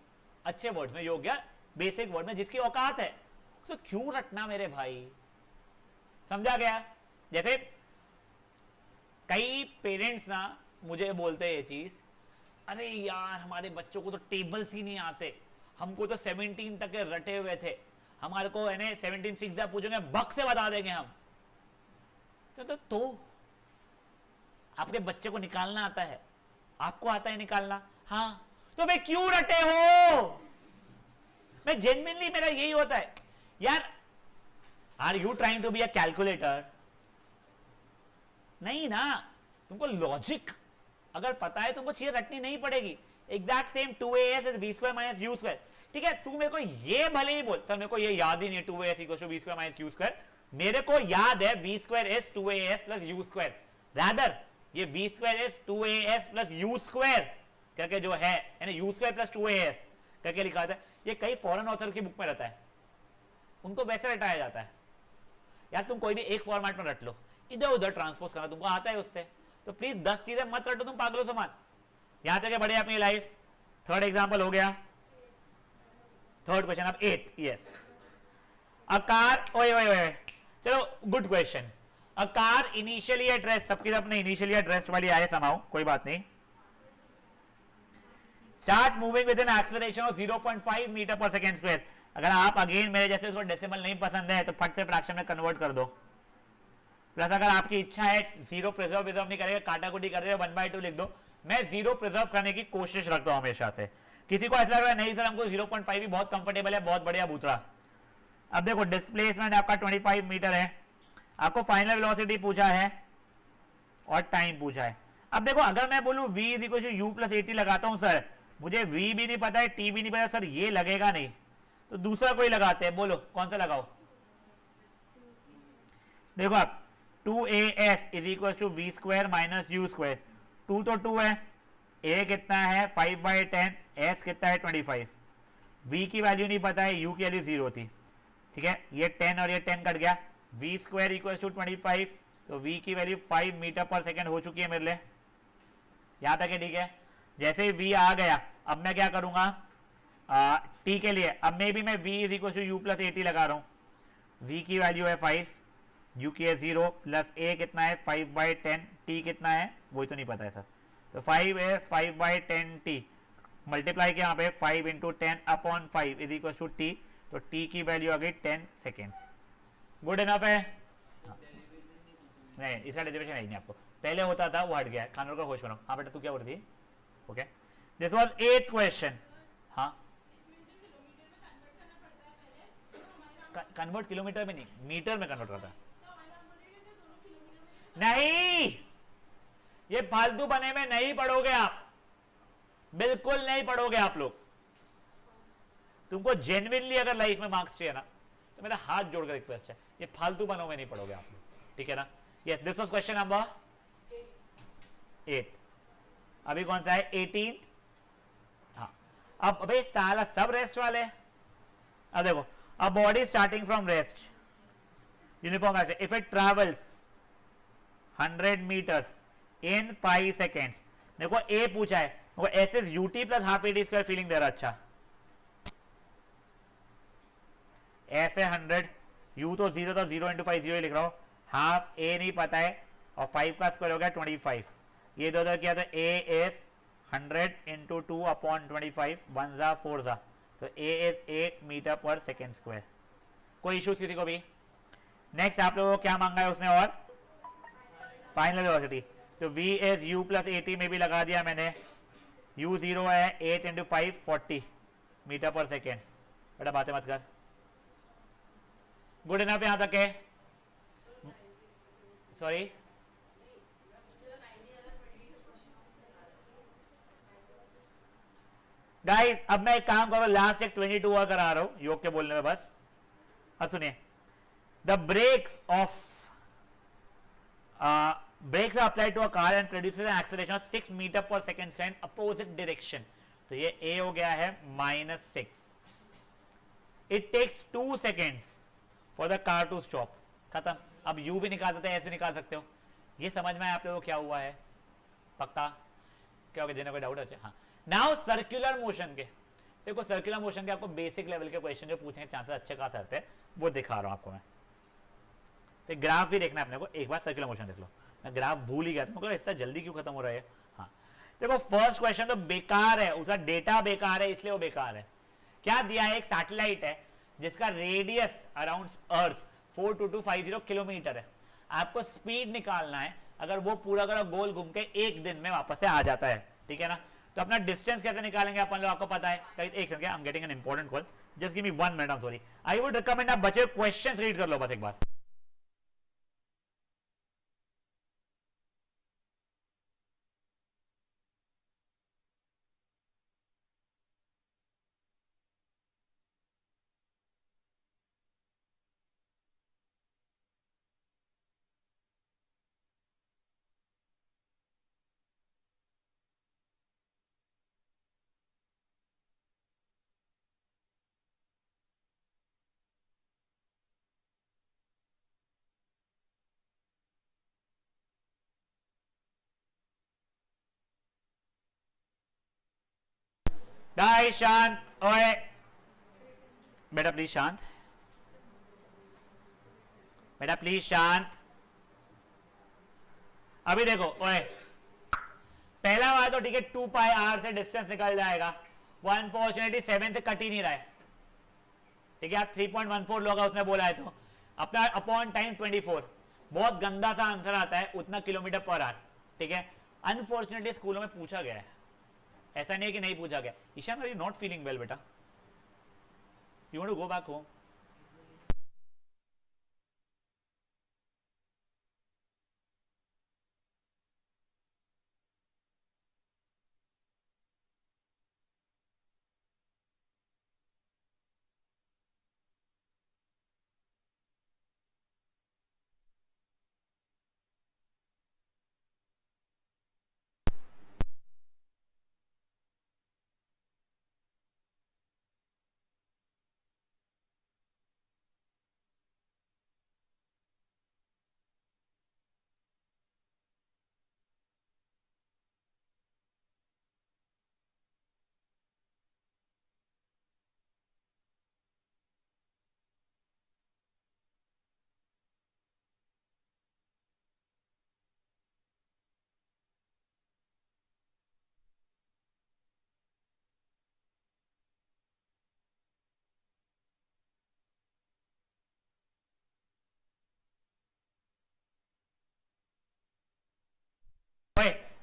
अच्छे वर्ड्स में योग्य, बेसिक वर्ड में जिसकी औकात है, तो क्यों रटना मेरे भाई? समझा गया? जैसे कई पेरेंट्स ना मुझे बोलते हैं ये चीज अरे यार हमारे बच्चों को तो टेबल्स ही नहीं आते, हमको तो 17 तक के रटे हुए थे, हमारे को 17 6 पूछेंगे बक से बता देंगे हम। तो आपके बच्चे को निकालना आता है, आपको आता है निकालना? हाँ, तो वे क्यों रटे हो? मैं जेन्युइनली, मेरा यही होता है यार। Are you trying to be a calculator? नहीं ना, तुमको लॉजिक अगर पता है तुमको चीजें रटनी नहीं पड़ेगी। Exact same 2as is v square minus u square. ठीक है, तू मेरे को ये भले ही बोल, सर मेरे को ये याद ही नहीं है 2as equal to v square minus u square. मेरे को याद है v square is 2as plus u square, rather ये v square is 2as plus u square करके जो है यानी u स्क्वायर प्लस 2as करके लिखा था। ये कई फॉरेन ऑथर की बुक में रहता है, उनको वैसे रटाया जाता है। यार तुम कोई भी एक फॉर्मेट में रट लो, इधर उधर ट्रांसपोज करना तुमको आता है उससे, तो प्लीज 10 चीजें मत रटो तुम पागलों समान। यहां तक बढ़े अपनी लाइफ। थर्ड एग्जांपल हो गया, थर्ड क्वेश्चन। अब 8, यस, अ कार, ओए ओए ओए, चलो good question. A car initially at, सबकी अपने इनिशियली एट वाली आए समाओ, कोई बात नहीं। Start moving with an acceleration of 0.5 metre per second square. अगर आप अगेन मेरे जैसे उसको डेसिमल नहीं पसंद है तो फट से फ्रैक्शन में कन्वर्ट कर दो। प्लस अगर आपकी इच्छा है जीरो प्रिजर्व नहीं करेगा, काटा कुटी कर दे 1/2 लिख दो। मैं जीरो प्रिजर्व करने की कोशिश रखता हूं हमेशा से। किसी को ऐसा लग रहा है नहीं सर हमको 0.5 भी बहुत कंफर्टेबल है, बहुत बढ़िया बूतरा। अब देखो डिस्प्लेसमेंट आपका 25 मीटर है, आपको फाइनल वेलोसिटी पूछा है और टाइम पूछा है। अब देखो अगर मैं बोलूं v equal to u plus 80 लगाता हूं सर, मुझे v भी नहीं पता है t भी नहीं पता सर, ये लगेगा नहीं, तो दूसरा कोई लगाते हैं, बोलो कौन सा लगाओ। देखो आप 2as is equal to V square minus U square. 2 तो 2 है, a कितना है 5/10, s कितना है 25, v की वैल्यू नहीं पता है, u की वैल्यू 0 थी। ठीक है, ये 10 और ये 10 कट गया, वी स्क्वायर इक्वल टू 25, तो v की वैल्यू 5 मीटर पर सेकेंड हो चुकी है मेरे लिए, यहां तक है। ठीक है, जैसे ही v आ गया अब मैं क्या करूंगा t के लिए, अब मे भी मैं v is equal to U plus 80 लगा रहा हूं। v की वैल्यू है 5, u की है 0, प्लस a कितना है 5/10, t कितना है वही तो नहीं पता है सर, तो 5 है 5/10t, मल्टीप्लाई किया यहाँ पे 5 into 10 upon 5 is equal to t, तो t की वैल्यू आ गई 10 सेकेंड्स। गुड इनफ है? नहीं, इसका डेरिवेशन है ही नहीं आपको, पहले होता था वो हट गया है। खानों का होश बनाओ। हाँ बेटा तू क्या बोल रही थी? Okay, this was 8th question. हाँ, कन्वर्ट किलोमीटर में नहीं, मीटर में कन्वर्ट करता है। नहीं, ये फालतू बने में नहीं पढ़ोगे आप, बिल्कुल नहीं पढ़ोगे आप लोग। तुमको जेन्युइनली अगर लाइफ में मार्क्स चाहिए ना तो मेरा हाथ जोड़कर रिक्वेस्ट है, ये फालतू बनों में नहीं पढ़ोगे आप लोग, ठीक है ना? Yes, this was question number 8। अभी कौन सा है? 18th। हाँ, अब अबे साला सब रेस्ट वाले। अब देखो, a body starting from rest, uniform action, if it travels 100 meters in 5 seconds, देखो a पूछा है, देखो s is ut plus half ad square feeling दे रहा। अच्छा, s है 100, u तो 0 तो 0 इंटू 5 0 ही लिख रहा हूं, हाफ a नहीं पता है और 5 का स्क्वायर हो गया 25, ये दो किया तो a is 100 इंटू 2 अपॉन 25, 1 जा 4 जा, तो a is 8 metre per second square. कोई इश्यूज किसी को भी? नेक्स्ट आप लोगों को क्या मांगा है उसने? और फाइनल वेलोसिटी, तो v is u प्लस 80 में भी लगा दिया मैंने, u 0 है 8 इंटू 5 40 मीटर पर सेकेंड। बेटा बातें मत कर। गुड इनफ यहां तक है? सॉरी, गाइस अब मैं एक काम करो, लास्ट एक 22 और करा रहा हूं योग के बोलने में बस। अब सुनिए, the brakes of brakes are applied to a car and produces an acceleration of 6 metre per second in opposite direction. तो ये a हो गया है -6। It takes 2 seconds for the car to stop. खत्म। अब u भी निकाल सकते हैं, ऐसे निकाल सकते हो। ये समझ में आप लोगों को क्या हुआ है? पक्का? क्या हो गया? जिन्हें कोई डाउट है? हाँ। नाउ सर्कुलर मोशन के, देखो सर्कुलर मोशन के आपको बेसिक लेवल के क्वेश्चन जो पूछने के चांसेस अच्छे खास रहते हैं, वो दिखा रहा हूं आपको मैं। तो ग्राफ भी देखना है अपने को, एक बार सर्कुलर मोशन देख लो। मैं ग्राफ भूल ही गया था, मतलब इतना जल्दी क्यों खत्म हो रहा है? हाँ, देखो फर्स्ट क्वेश्चन तो बेकार है, उसका डेटा बेकार है, इसलिए वो बेकार है। क्या दिया है, एक सैटेलाइट है जिसका रेडियस अराउंड अर्थ 42250 किलोमीटर है, आपको स्पीड निकालना है अगर वो पूरा गोल घूम के एक दिन में वापस से आ जाता है, ठीक है ना। तो अपना डिस्टेंस कैसे निकालेंगे अपन लोग, आपको पता है। एक second, I am getting an important call, just give me 1 minute, I am sorry. I would recommend आप बच्चे क्वेश्चंस रीड कर लो बस एक बार। गाइस शांत, ओए बेटा प्लीज शांत, बेटा प्लीज शांत। अभी देखो ओए, पहला बार तो ठीक है 2 पाई आर से डिस्टेंस निकल जाएगा, वो अनफॉर्चुनेटली 7 से कट ही नहीं रहा है, ठीक है। आप 3.14 लोग उसने बोला है, तो अपना अपॉन टाइम 24, बहुत गंदा सा आंसर आता है, उतना किलोमीटर पर आवर, ठीक है। अनफॉर्चुनेटली स्कूलों में पूछा गया है, ऐसा नहीं है कि नहीं पूछा गया। Ishaan, are you not feeling well बेटा? You want to go back home?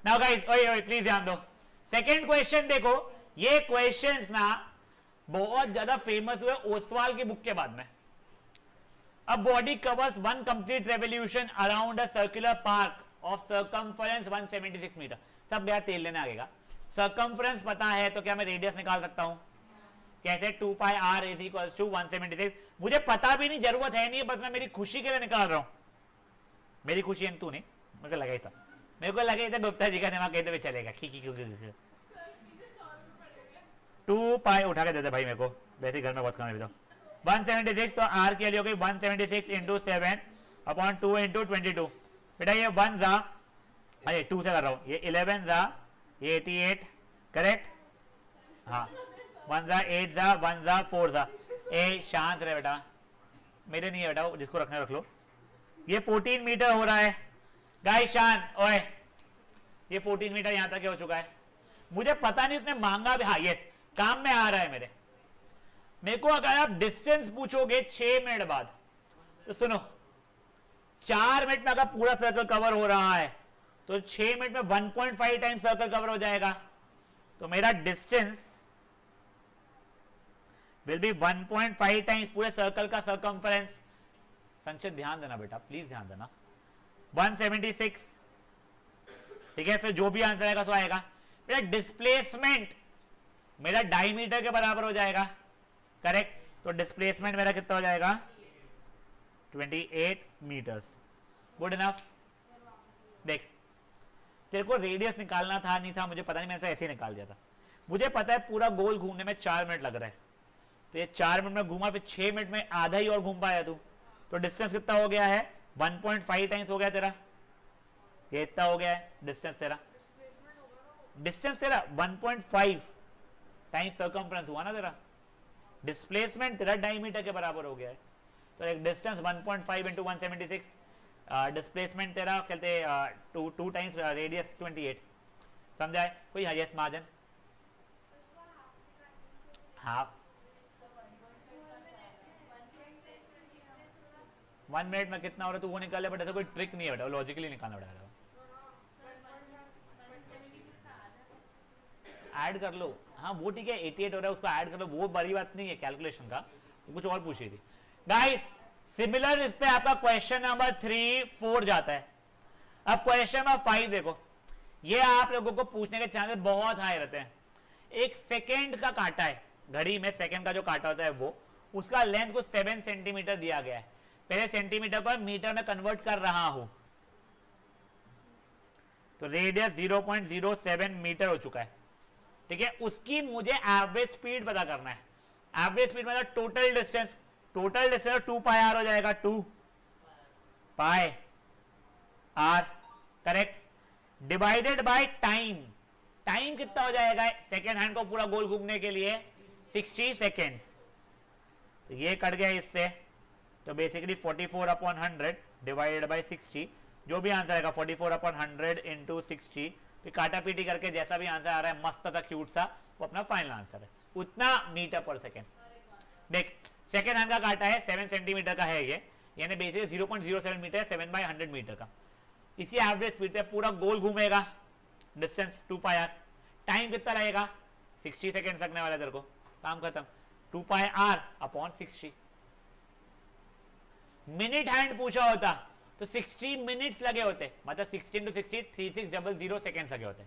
Now guys, ओए प्लीज ध्यान दो। सेकंड क्वेश्चन देखो, ये क्वेश्चंस ना बहुत ज्यादा फेमस हुए ओसवाल की बुक के बाद में। A body covers one complete revolution around a circular park of circumference 176 metre. सब यार तेल लेने आगेगा। सर्कमफ्रेंस पता है तो क्या मैं रेडियस निकाल सकता हूं? कैसे? 2 पाई r इज इक्वल्स टू 176। मुझे पता भी नहीं, जरूरत है नहीं, बस मैं मेरी खुशी के लिए निकाल रहा हूं। मेरी खुशी है, तू नहीं, मेरे को लगा ही था, मेरे को लगा ही था गुप्ता जी का दिमाग कहते हुए चलेगा। खी 2 पाई उठा के देते भाई मेरे को, वैसे घर में बहुत कम है। तो 176, तो r की वैल्यू हो गई 176 इंटू 7 अपॉन 2 इंटू 22। बेटा ये 1 जा, अरे 2 से कर रहा हूं, ये 11 जा, ये 88, करेक्ट? हाँ, 1 जा 8 जा, 1 जा 4 जा। ए शांत रहे बेटा, मेरे नहीं है बेटा, जिसको रखना रख लो। ये 14 मीटर हो रहा है गाइस, शांत। ओए ये 14 मीटर यहां तक हो चुका है। मुझे पता नहीं उसने मांगा भी, हाँ यस, काम में आ रहा है मेरे को अगर आप डिस्टेंस पूछोगे 6 मिनट बाद, तो सुनो, 4 मिनट में अगर पूरा सर्कल कवर हो रहा है तो 6 मिनट में 1.5 टाइम सर्कल कवर हो जाएगा। तो मेरा डिस्टेंस विल बी 1.5 टाइम्स पूरे सर्कल का सर्कमफ्रेंस। संचित ध्यान देना बेटा, प्लीज ध्यान देना। 176, ठीक है। फिर जो भी आंसर आएगा सो आएगा। मेरा डिस्प्लेसमेंट मेरा डायमीटर के बराबर हो जाएगा, करेक्ट? तो डिस्प्लेसमेंट मेरा कितना हो जाएगा? 28 मीटर्स। Good enough. देख, तेरे को रेडियस निकालना था नहीं था मुझे पता नहीं, मैंने ऐसे ही निकाल दिया था। मुझे पता है पूरा गोल घूमने में 4 मिनट लग रहा है, तो ये 4 मिनट में घूमा, फिर 6 मिनट में आधा ही और घूम पाया तू, तो डिस्टेंस कितना हो गया है? 1.5 टाइम्स हो गया तेरा, ये इतना हो गया है डिस्टेंस तेरा। डिस्टेंस तेरा 1.5 टाइम्स सर्कमफ्रेंस हुआ ना तेरा। डिस्प्लेसमेंट तेरा डायमीटर के बराबर हो गया है, तो एक डिस्टेंस 1.5 इंटू 176, डिस्प्लेसमेंट तेरा कहते 2 टाइम्स रेडियस 28। समझाए कोई हाईएस्ट मार्जिन हाफ 1 मिनट में कितना हो रहा है तो वो निकाले, बट ऐसा कोई ट्रिक नहीं है बेटा, लॉजिकली निकालना पड़ेगा। ऐड कर लो, हाँ वो ठीक है, 88 हो रहा है उसको ऐड कर लो, वो बड़ी बात नहीं है कैलकुलेशन का, वो कुछ और पूछ रही थी गाइस। सिमिलर इस पे आपका क्वेश्चन नंबर 3, 4 जाता है। अब क्वेश्चन नंबर 5 देखो, ये आप लोगों को पूछने के चांसेस बहुत हाई रहते हैं। एक सेकेंड का कांटा है, घड़ी में सेकेंड का जो कांटा होता है वो, उसका लेंथ को 7 सेंटीमीटर दिया गया है। पहले सेंटीमीटर को मीटर में कन्वर्ट कर रहा हूं, तो रेडियस 0.07 मीटर हो चुका है, ठीक है। उसकी मुझे एवरेज स्पीड पता करना है। एवरेज स्पीड मतलब total distance, total distance 2 pi R हो जाएगा, 2 pi R correct, divided by time. Time कितना हो जाएगा सेकेंड हैंड को पूरा गोल घूमने के लिए 60 सेकेंड्स, तो ये कट गया इससे, तो बेसिकली 44/100 डिवाइडेड बाय 60, जो भी आंसर आएगा 44/100 इंटू 60, फिर काटा पीटी करके जैसा भी आंसर आ रहा है मस्त था क्यूट सा, वो अपना फाइनल आंसर है, उतना मीटर पर सेकेंड। देख सेकेंड हैंड का काटा है 7 सेंटीमीटर का है ये, यानी बेसिकली 0.07 मीटर, 7/100 मीटर का। इसी एवरेज स्पीड पे पूरा गोल घूमेगा, डिस्टेंस 2 पाई आर, टाइम कितना लगेगा 60 सेकेंड लगने वाला तेरे को, काम खत्म, 2 pi are upon 60। Minute hand पूछा होता तो 60 मिनट्स लगे होते, मतलब 60 into 60 3600 सेकेंड लगे होते।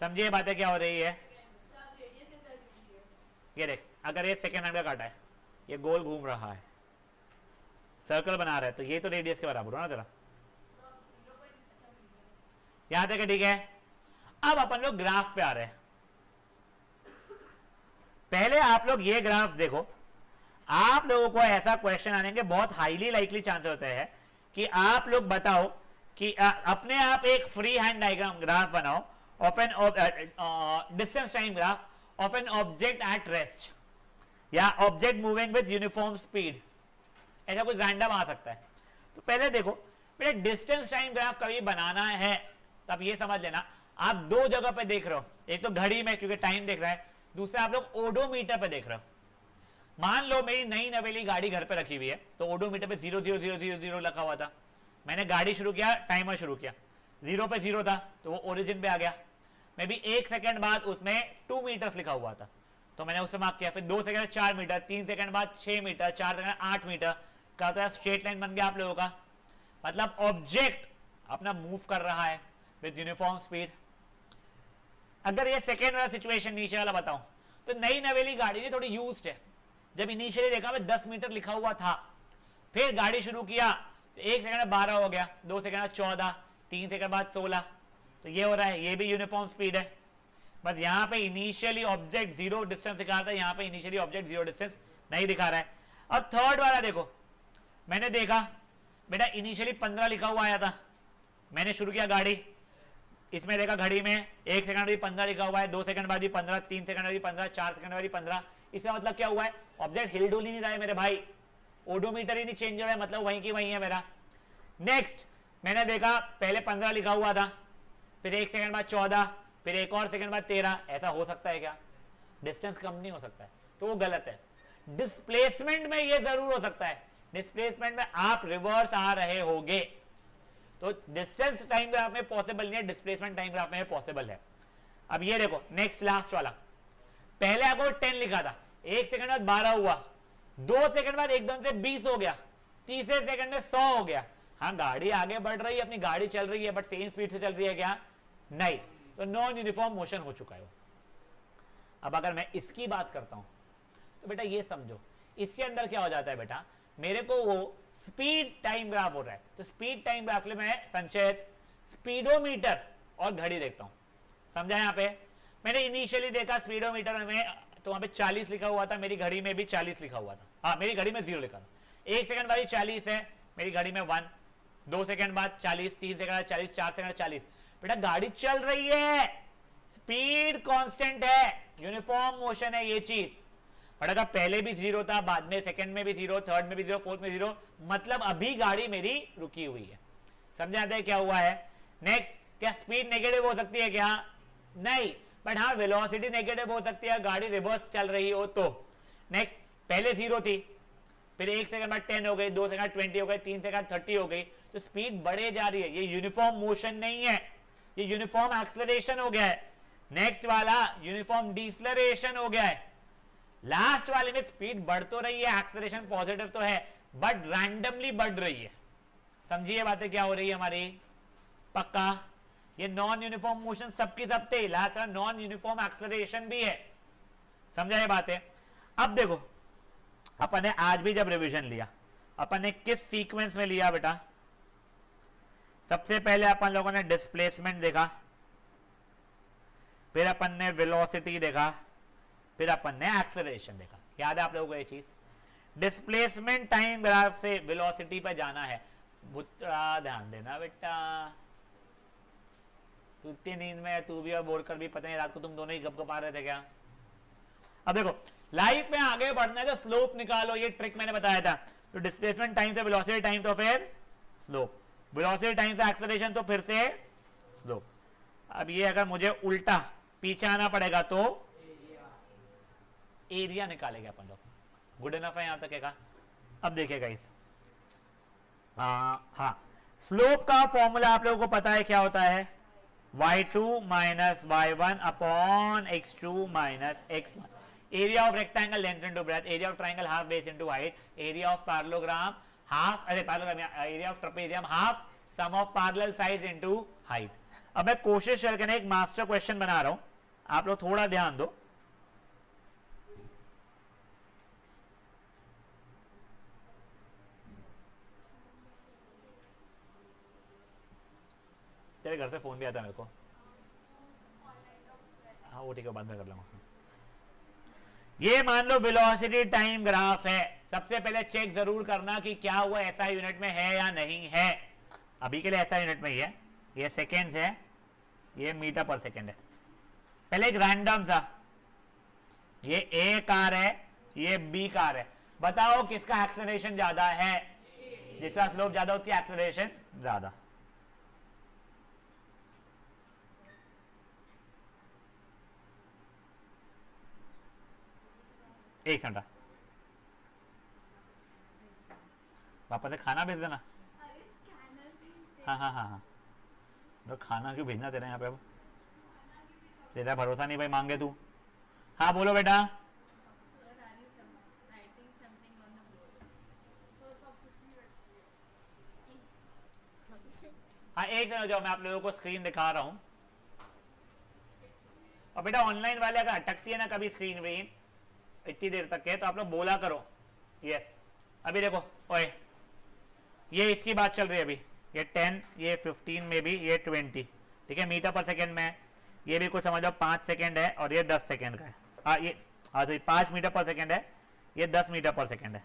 समझिए बातें क्या हो रही है। ये देख, अगर ये सेकेंड हैंड का काटा है, ये गोल घूम रहा है, सर्कल बना रहा है, तो ये तो रेडियस के बराबर हो ना जरा, यहां तक ठीक है। अब अपन लोग ग्राफ पे आ रहे हैं। पहले आप लोग ये ग्राफ देखो, आप लोगों को ऐसा क्वेश्चन आने के बहुत हाईली लाइकली चांसेस होते हैं कि आप लोग बताओ कि अपने आप एक फ्री हैंड डायग्राम ग्राफ बनाओ of an distance time graph of an object at rest या object moving with uniform speed, ऐसा कुछ रैंडम आ सकता है। तो पहले देखो, पहले डिस्टेंस टाइम ग्राफ कभी बनाना है तब ये समझ लेना, आप दो जगह पे देख रहे हो, एक तो घड़ी में क्योंकि टाइम देख रहा है, दूसरा आप लोग ओडोमीटर पे देख रहे हो। मान लो मेरी नई नवेली गाड़ी घर पे रखी हुई है, तो ओडोमीटर पे 00000 लिखा हुआ था, मैंने गाड़ी शुरू किया, टाइमर शुरू किया, 0 पे 0 था तो वो ओरिजिन पे आ गया, मैं भी 1 सेकंड बाद उसमें 2 मीटर्स लिखा हुआ था तो मैंने उस पर मार्क किया, फिर 2 सेकंड 4 मीटर, 3 सेकंड बाद 6 मीटर, 4 सेकंड 8 मीटर, क्या होता है स्ट्रेट लाइन बन गया आप लोगों का, मतलब ऑब्जेक्ट अपना मूव कर रहा है विद यूनिफॉर्म स्पीड। अगर ये सेकेंड वाला सिचुएशन नीचे वाला बताऊं तो नई नवेली गाड़ी ने थोड़ी यूज्ड है, जब इनिशियली देखा मैं 10 मीटर लिखा हुआ था, फिर गाड़ी शुरू किया तो 1 सेकंड में 12 हो गया, 2 सेकंड में 14, 3 सेकंड बाद 16, तो ये हो रहा है, ये भी यूनिफॉर्म स्पीड है। बस यहाँ पे इनिशियली ऑब्जेक्ट 0 डिस्टेंस दिखा रहा है, यहाँ पे इनिशियली ऑब्जेक्ट 0 डिस्टेंस नहीं दिखा रहा है। अब थर्ड वाला देखो, मैंने देखा बेटा इनिशियली 15 लिखा हुआ आया था, मैंने शुरू किया गाड़ी, इसमें देखा घड़ी में 1 सेकंड भी 15 लिखा हुआ है, 2 सेकंड बाद भी 15, 3 सेकंड भी 15, 4 सेकंड बाद भी 15, इसका मतलब क्या हुआ है, ऑब्जेक्ट हिल डुल ही नहीं रहा है मेरे भाई, ओडोमीटर ही नहीं चेंज हो रहा है, मतलब वहीं की वहीं है मेरा। नेक्स्ट मैंने देखा पहले 15 लिखा हुआ था, फिर 1 सेकंड बाद 14, फिर एक और सेकंड बाद 13, ऐसा हो सकता है क्या, डिस्टेंस कम नहीं हो सकता है, तो वो गलत है। डिस्प्लेसमेंट में ये जरूर हो सकता है, डिस्प्लेसमेंट में आप रिवर्स आ रहे होगे तो डिस्टेंस टाइम ग्राफ में पॉसिबल नहीं है, डिस्प्लेसमेंट टाइम ग्राफ में पॉसिबल है। अब ये देखो नेक्स्ट लास्ट वाला, पहले आपको 10 लिखा था, 1 सेकंड बाद 12 हुआ, 2 सेकंड बाद एकदम से 20 हो गया, तीसरे सेकंड में 100 हो गया। हाँ गाड़ी आगे बढ़ रही है, अपनी गाड़ी चल रही है, बट सेम स्पीड से चल रही है क्या, नहीं, तो नॉन यूनिफॉर्म मोशन हो चुका है। अब अगर मैं इसकी बात करता हूं तो बेटा ये समझो, इसके अंदर क्या हो जाता है बेटा, मेरे को वो स्पीड टाइम ग्राफ हो रहा है, तो स्पीड टाइम ग्राफ में मैं संचयत स्पीडोमीटर और घड़ी देखता हूं, समझा। यहाँ पे मैंने इनिशियली देखा स्पीडोमीटर में तो वहां पे 40 लिखा हुआ था, मेरी घड़ी में भी 40 लिखा हुआ था, हाँ मेरी घड़ी में 0 लिखा था, 1 सेकंड बाद 40 है, मेरी घड़ी में 1, 2 सेकंड बाद 40, 3 सेकंड बाद 40, 4 सेकंड 40, बेटा गाड़ी चल रही है, स्पीड कांस्टेंट है, यूनिफॉर्म मोशन है ये चीज। बट अगर पहले भी 0 था, बाद में सेकंड में भी 0, थर्ड में भी 0, फोर्थ में 0, मतलब अभी गाड़ी मेरी रुकी हुई है, समझ आता है क्या हुआ है। नेक्स्ट, क्या स्पीड नेगेटिव हो सकती है क्या, नहीं, बट हाँ वेलोसिटी नेगेटिव हो सकती है, गाड़ी रिवर्स चल रही हो तो। नेक्स्ट, पहले 0 थी, फिर 1 सेकंड बाद 10 हो गई, 2 सेकंड 20 हो गई, 3 सेकंड 30 हो गई, तो स्पीड बढ़े जा रही है। ये यूनिफॉर्म मोशन नहीं है, ये यूनिफॉर्म एक्सेलरेशन हो गया है। नेक्स्ट वाला यूनिफॉर्म डिसलरेशन हो गया है। लास्ट वाले में स्पीड बढ़ तो रही है, एक्सेलरेशन पॉजिटिव तो है, बट रैंडमली बढ़ रही है। समझिए बातें क्या हो रही है हमारी? पक्का? ये नॉन यूनिफॉर्म मोशन सबकी सब थे, लास्ट वाला नॉन यूनिफॉर्म एक्सेलरेशन भी है। समझा ये बातें? अब देखो, अपन ने आज भी जब रिवीजन लिया, अपन ने किस सीक्वेंस में लिया बेटा? सबसे पहले अपन लोगों ने डिस्प्लेसमेंट देखा, फिर अपन ने वेलोसिटी देखा, फिर अपन ने एक्सेलरेशन देखा। याद है आप लोगों को ये चीज? डिस्प्लेसमेंट टाइम ग्राफ से वेलोसिटी पे जाना है। बुत्रा ध्यान देना बेटा, तू इतनी नींद में, तू भी और बोलकर भी, पता नहीं रात को तुम दोनों ही गप आ रहे थे क्या? अब देखो, लाइफ में आगे बढ़ना है तो स्लोप निकालो, ये ट्रिक मैंने बताया था। तो डिस्प्लेसमेंट टाइम से वेलोसिटी टाइम तो फिर स्लोप, वेलोसिटी टाइम से एक्सेलरेशन तो फिर से स्लोप। अब ये अगर मुझे उल्टा पीछे आना पड़ेगा तो एरिया निकालेंगे अपन लोग। गुड इनफ है यहां तक का? अब देखिएगा इस हाँ, स्लोप का फॉर्मूला आप लोगों को पता है क्या होता है? y2 minus y1 upon x2 minus x1। Area of rectangle length into breadth, area of triangle half base into height, area of parallelogram half, अरे parallelogram, area of trapezium half sum of parallel sides into height. अब मैं कोशिश करके ना एक master question बना रहा हूं, आप लोग थोड़ा ध्यान दो। तेरे घर से फोन भी आता है मेरे को। हाँ वो ठीक है, बाद में कर लूंगा। ये मान लो वेलोसिटी टाइम ग्राफ है। सबसे पहले चेक जरूर करना कि क्या हुआ ऐसा यूनिट में है या नहीं है। अभी के लिए ऐसा यूनिट में ही है, ये सेकेंड्स है, ये मीटर पर सेकेंड है। पहले एक रैंडम था, ये ए कार है, ये बी कार है। बताओ किसका एक्सेलरेशन ज्यादा है? जिसका स्लोप ज्यादा उसकी एक्सेलरेशन ज्यादा। एक सेकंड, वापस से खाना भेज देना। हाँ हाँ हाँ हाँ, तो खाना क्यों भेजना तेरा यहाँ पे? अब तेरा भरोसा नहीं भाई, मांगे तू। हाँ बोलो बेटा। हाँ एक सेकंड जाओ, मैं आप लोगों को स्क्रीन दिखा रहा हूँ। और बेटा ऑनलाइन वाले अगर अटकती है ना कभी स्क्रीन व्रीन इतनी देर तक के, तो आप लोग बोला करो यस। अभी देखो ओए, ये इसकी बात चल रही है अभी, ये 10, ये 15 में भी, ये 20, ठीक है, मीटर पर सेकेंड में। ये भी कुछ समझो 5 सेकेंड है और ये 10 सेकेंड का है। हाँ ये, हाँ तो 5 मीटर पर सेकेंड है, ये 10 मीटर पर सेकेंड है।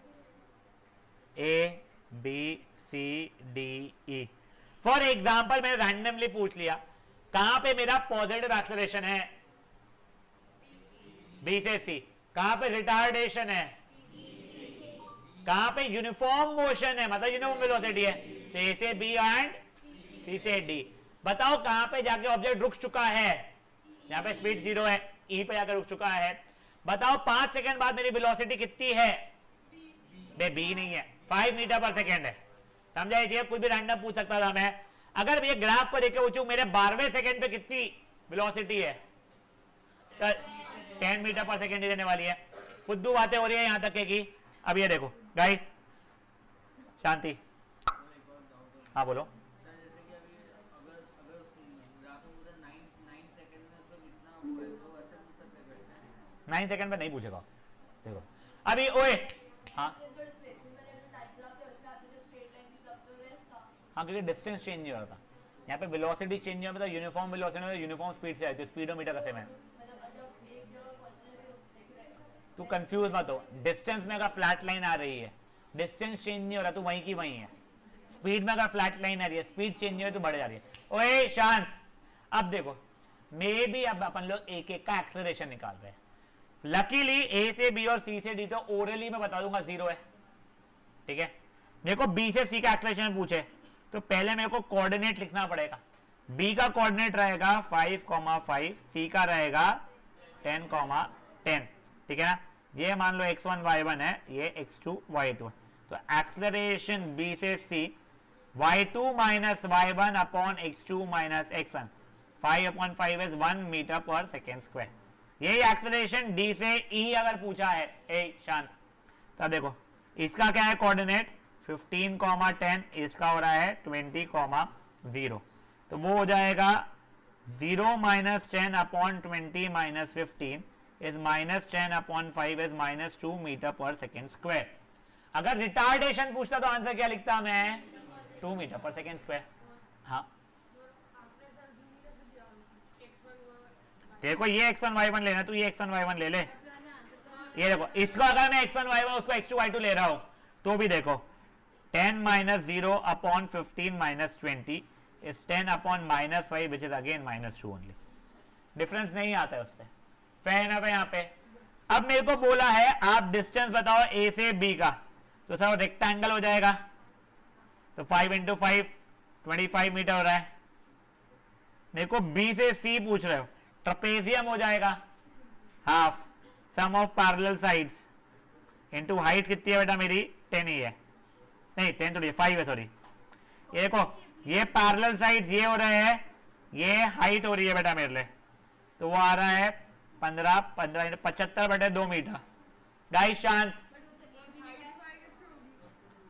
A B C D E. For example मैंने रैंडमली पूछ लिया कहां पे मेरा पॉजिटिव एक्सेलरेशन है? बी से सी। कहां पे रिटार्डेशन है? कहां पे यूनिफॉर्म मोशन है, मतलब यूनिफॉर्म वेलोसिटी है? तो ए से बी एंड सी से डी। बताओ कहां पे जाके ऑब्जेक्ट रुक चुका है? यहां पे स्पीड 0 है, ई पे जाकर रुक चुका है। बताओ 5 सेकंड बाद मेरी वेलोसिटी कितनी है? बे बी नहीं है, 5 मीटर पर सेकेंड है। समझा? ये कुछ भी रैंडम पूछ सकता था मैं। अगर ये ग्राफ को देख के पूछूं मेरे 12वें सेकंड पे कितनी वेलोसिटी है, तो 10 मीटर पर सेकेंड देने वाली है। फुद्दू बातें हो रही है यहां तक के कि अब ये देखो गाइस, शांति। हाँ बोलो। 9 सेकंड में नहीं पूछेगा। देखो अभी ओए, हाँ हाँ, क्योंकि डिस्टेंस चेंज नहीं हो रहा था। यहाँ पे वेलोसिटी चेंज नहीं हो रहा था, यूनिफॉर्म वेलोसिटी में यूनिफॉर्म स्पीड से आई थी, स्पीडोमीटर का सेम है। तू कंफ्यूज मत हो, डिस्टेंस में अगर फ्लैट लाइन आ रही है, डिस्टेंस चेंज नहीं हो रहा, तो वहीं की वहीं है। स्पीड में अगर फ्लैट लाइन आ रही है, स्पीड चेंज नहीं हो तो बढ़ जा रही है। ओए शांत, अब देखो मे भी अब अपन लोग एक एक का एक्सेलरेशन निकाल रहे हैं। लकीली ए से बी और सी से डी तो ओरली मैं बता दूंगा 0 है, ठीक है। मेरे को बी से सी का एक्सेलरेशन पूछे तो पहले मेरे को कोऑर्डिनेट लिखना पड़ेगा। बी का कोऑर्डिनेट रहेगा 5,5, सी का रहेगा 10,10, ठीक है ना। ये मान लो x1 y1 है, ये x2 y2 है, तो एक्सेलरेशन बी से C y2 minus y1 upon x2 minus x1, 5/5 is 1 metre per second square. यही एक्सेलरेशन डी से ई अगर पूछा है, ए शांत, तब देखो इसका क्या है कोऑर्डिनेट 15,10, इसका हो रहा है 20,0, तो वो हो जाएगा 0 minus 10 upon 20 minus 15 is minus 10 upon 5 is minus 2 metre per second square. अगर रिटार्डेशन पूछता तो आंसर क्या लिखता मैं 2 मीटर पर सेकेंड स्क्वायर। हाँ देखो ये x1 y1 लेना, तू ये x1 y1 ले ले। ये देखो इसको अगर मैं x1 y1 उसको x2 y2 ले रहा हूं तो भी देखो 10 minus 0 upon 15 minus 20 is 10 upon minus 5 which is again minus 2 only. Difference नहीं आता है उससे, फैन है यहाँ पे। अब मेरे को बोला है आप डिस्टेंस बताओ ए से बी का, तो सर रेक्टेंगल हो जाएगा, तो 5 इंटू 5 25 मीटर हो रहा है। मेरे को बी से सी पूछ रहे हो, ट्रपेजियम हो जाएगा, half sum of parallel sides into height कितनी है बेटा मेरी 10 ही है, नहीं 10 थोड़ी 5 है सॉरी। ये देखो ये पैरेलल साइड्स ये हो रहे हैं, ये हाइट हो रही है बेटा मेरे लिए, तो वो आ रहा है 75/2 मीटर। गाइस शांत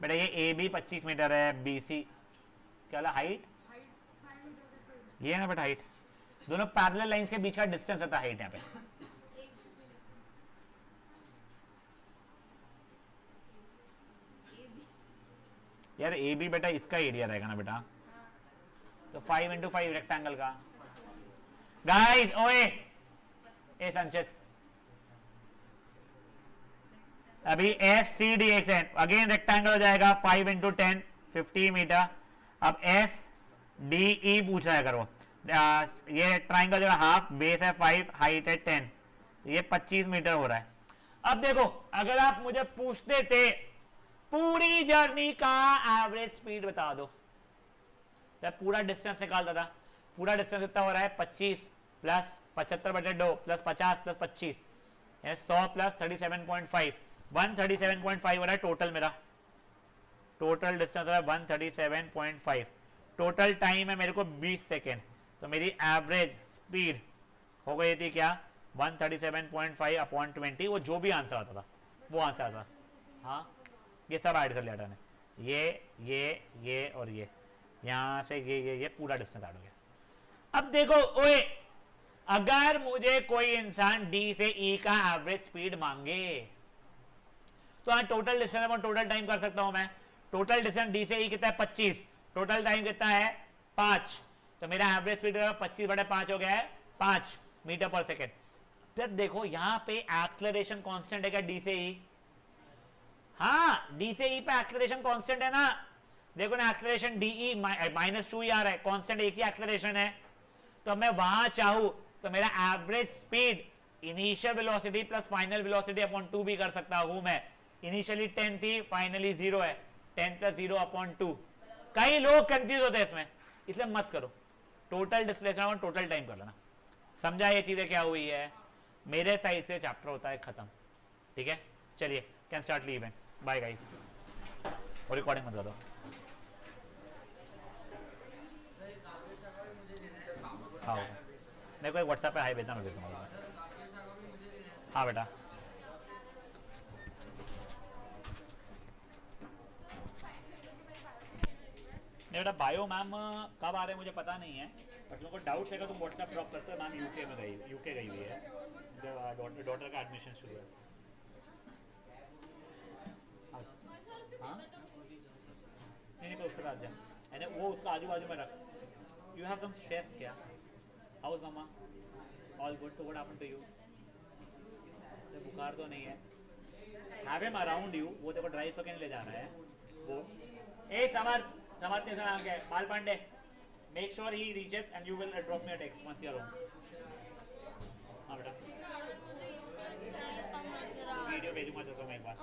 बेटा, ये ए बी 25 मीटर है, बी सी क्या हाइट ये है ना बेटा, हाइट दोनों पैरेलल लाइन के बीच का डिस्टेंस होता है हाइट यहाँ पे। यार ए बी बेटा इसका एरिया रहेगा ना बेटा, तो 5 इंटू 5 रेक्टेंगल का। गाइस ओए ए संचित, अभी एस सी डी एक्स है, अगेन रेक्टेंगल हो जाएगा 5 इंटू 10 50 मीटर। अब एस डी ई पूछ रहा है अगर वो ये ट्राइंगल जो हाफ बेस है 5 हाइट है 10, तो ये 25 मीटर हो रहा है। अब देखो अगर आप मुझे पूछते थे पूरी जर्नी का एवरेज स्पीड बता दो, तो पूरा डिस्टेंस निकालता था। पूरा डिस्टेंस कितना हो रहा है 25 प्लस 75/2 प्लस 50 प्लस 25 100 प्लस 37.5 137.5 हो रहा है टोटल। मेरा टोटल डिस्टेंस हो रहा है 137.5। टोटल टाइम है मेरे को 20 सेकेंड, तो मेरी एवरेज स्पीड हो गई थी क्या 137.5 अपॉन 20, वो जो भी आंसर आता था वो आंसर आता था। हाँ ये सब ऐड कर लिया था मैंने, ये और ये यहाँ से ये पूरा डिस्टेंस ऐड हो गया। अब देखो ओए, अगर मुझे कोई इंसान डी से ई का एवरेज स्पीड मांगे तो हाँ total distance upon total time कर सकता हूं मैं। टोटल डिस्टेंस डी से ई कितना है 25, टोटल टाइम कितना है 5, तो मेरा एवरेज स्पीड 25/5 हो गया है 5 मीटर पर सेकेंड। तब देखो यहां पे एक्सेलरेशन कांस्टेंट है क्या डी से ई? हाँ डी से ई पे एक्सेलरेशन कांस्टेंट है ना, देखो ना एक्सेलरेशन डी ई -2 ही आ रहा है, कांस्टेंट एक ही एक्सेलरेशन है। तो मैं वहां चाहूं तो मेरा average speed initial velocity plus final velocity upon 2 भी कर सकता हूं मैं। इनिशियली 10 थी, फाइनली 0 है, 10 + 0 अपॉन 2। कई लोग कंफ्यूज होते हैं इसमें, इसलिए मत करो, टोटल डिस्प्लेसमेंट और टोटल टाइम कर लेना। समझा ये चीजें क्या हुई है? मेरे साइड से चैप्टर होता है खत्म, ठीक है। चलिए can start leave event, bye guys. और रिकॉर्डिंग मत कर दो। हाँ मेरे को एक व्हाट्सएप पे हाई भेजना, मैं भेजूंगा। हाँ बेटा नहीं बेटा, बायो मैम कब आ रहे हैं मुझे पता नहीं है, पर तुमको डाउट है तुम व्हाट्सएप ड्रॉप करते हो। मैम यूके गई हुई है, डॉटर का एडमिशन शुरू है। हाँ नहीं तो उसके साथ जा, वो उसका आजू बाजू में रख। यू हैव सम स्ट्रेस क्या? हाउ इज मम्मा? All good. तो व्हाट हैपेंड टू यू? बुखार तो नहीं है? हैव हिम अराउंड यू, वो तेरे को ड्राइव करके ले जाना है वो। ए समर्थ के नाम क्या है? Pal Pandey. Make sure he reaches and you will drop me a text once you are home. हाँ बेटा वीडियो भेजूंगा तेरे को मैं एक बार।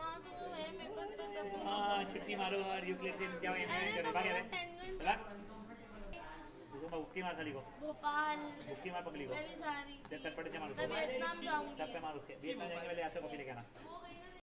हाँ छुट्टी मारो और यूक्लिड से क्या हुक्की मार साली को, भोपाल, हुक्की मार पगली को, मैं भी जा रही चटपटे से मार मैं उसको, वियतनाम जाऊंगी। सब पे मार उसके। वियतनाम जाएंगे पहले यहाँ से कॉफी लेके आना। हो गई।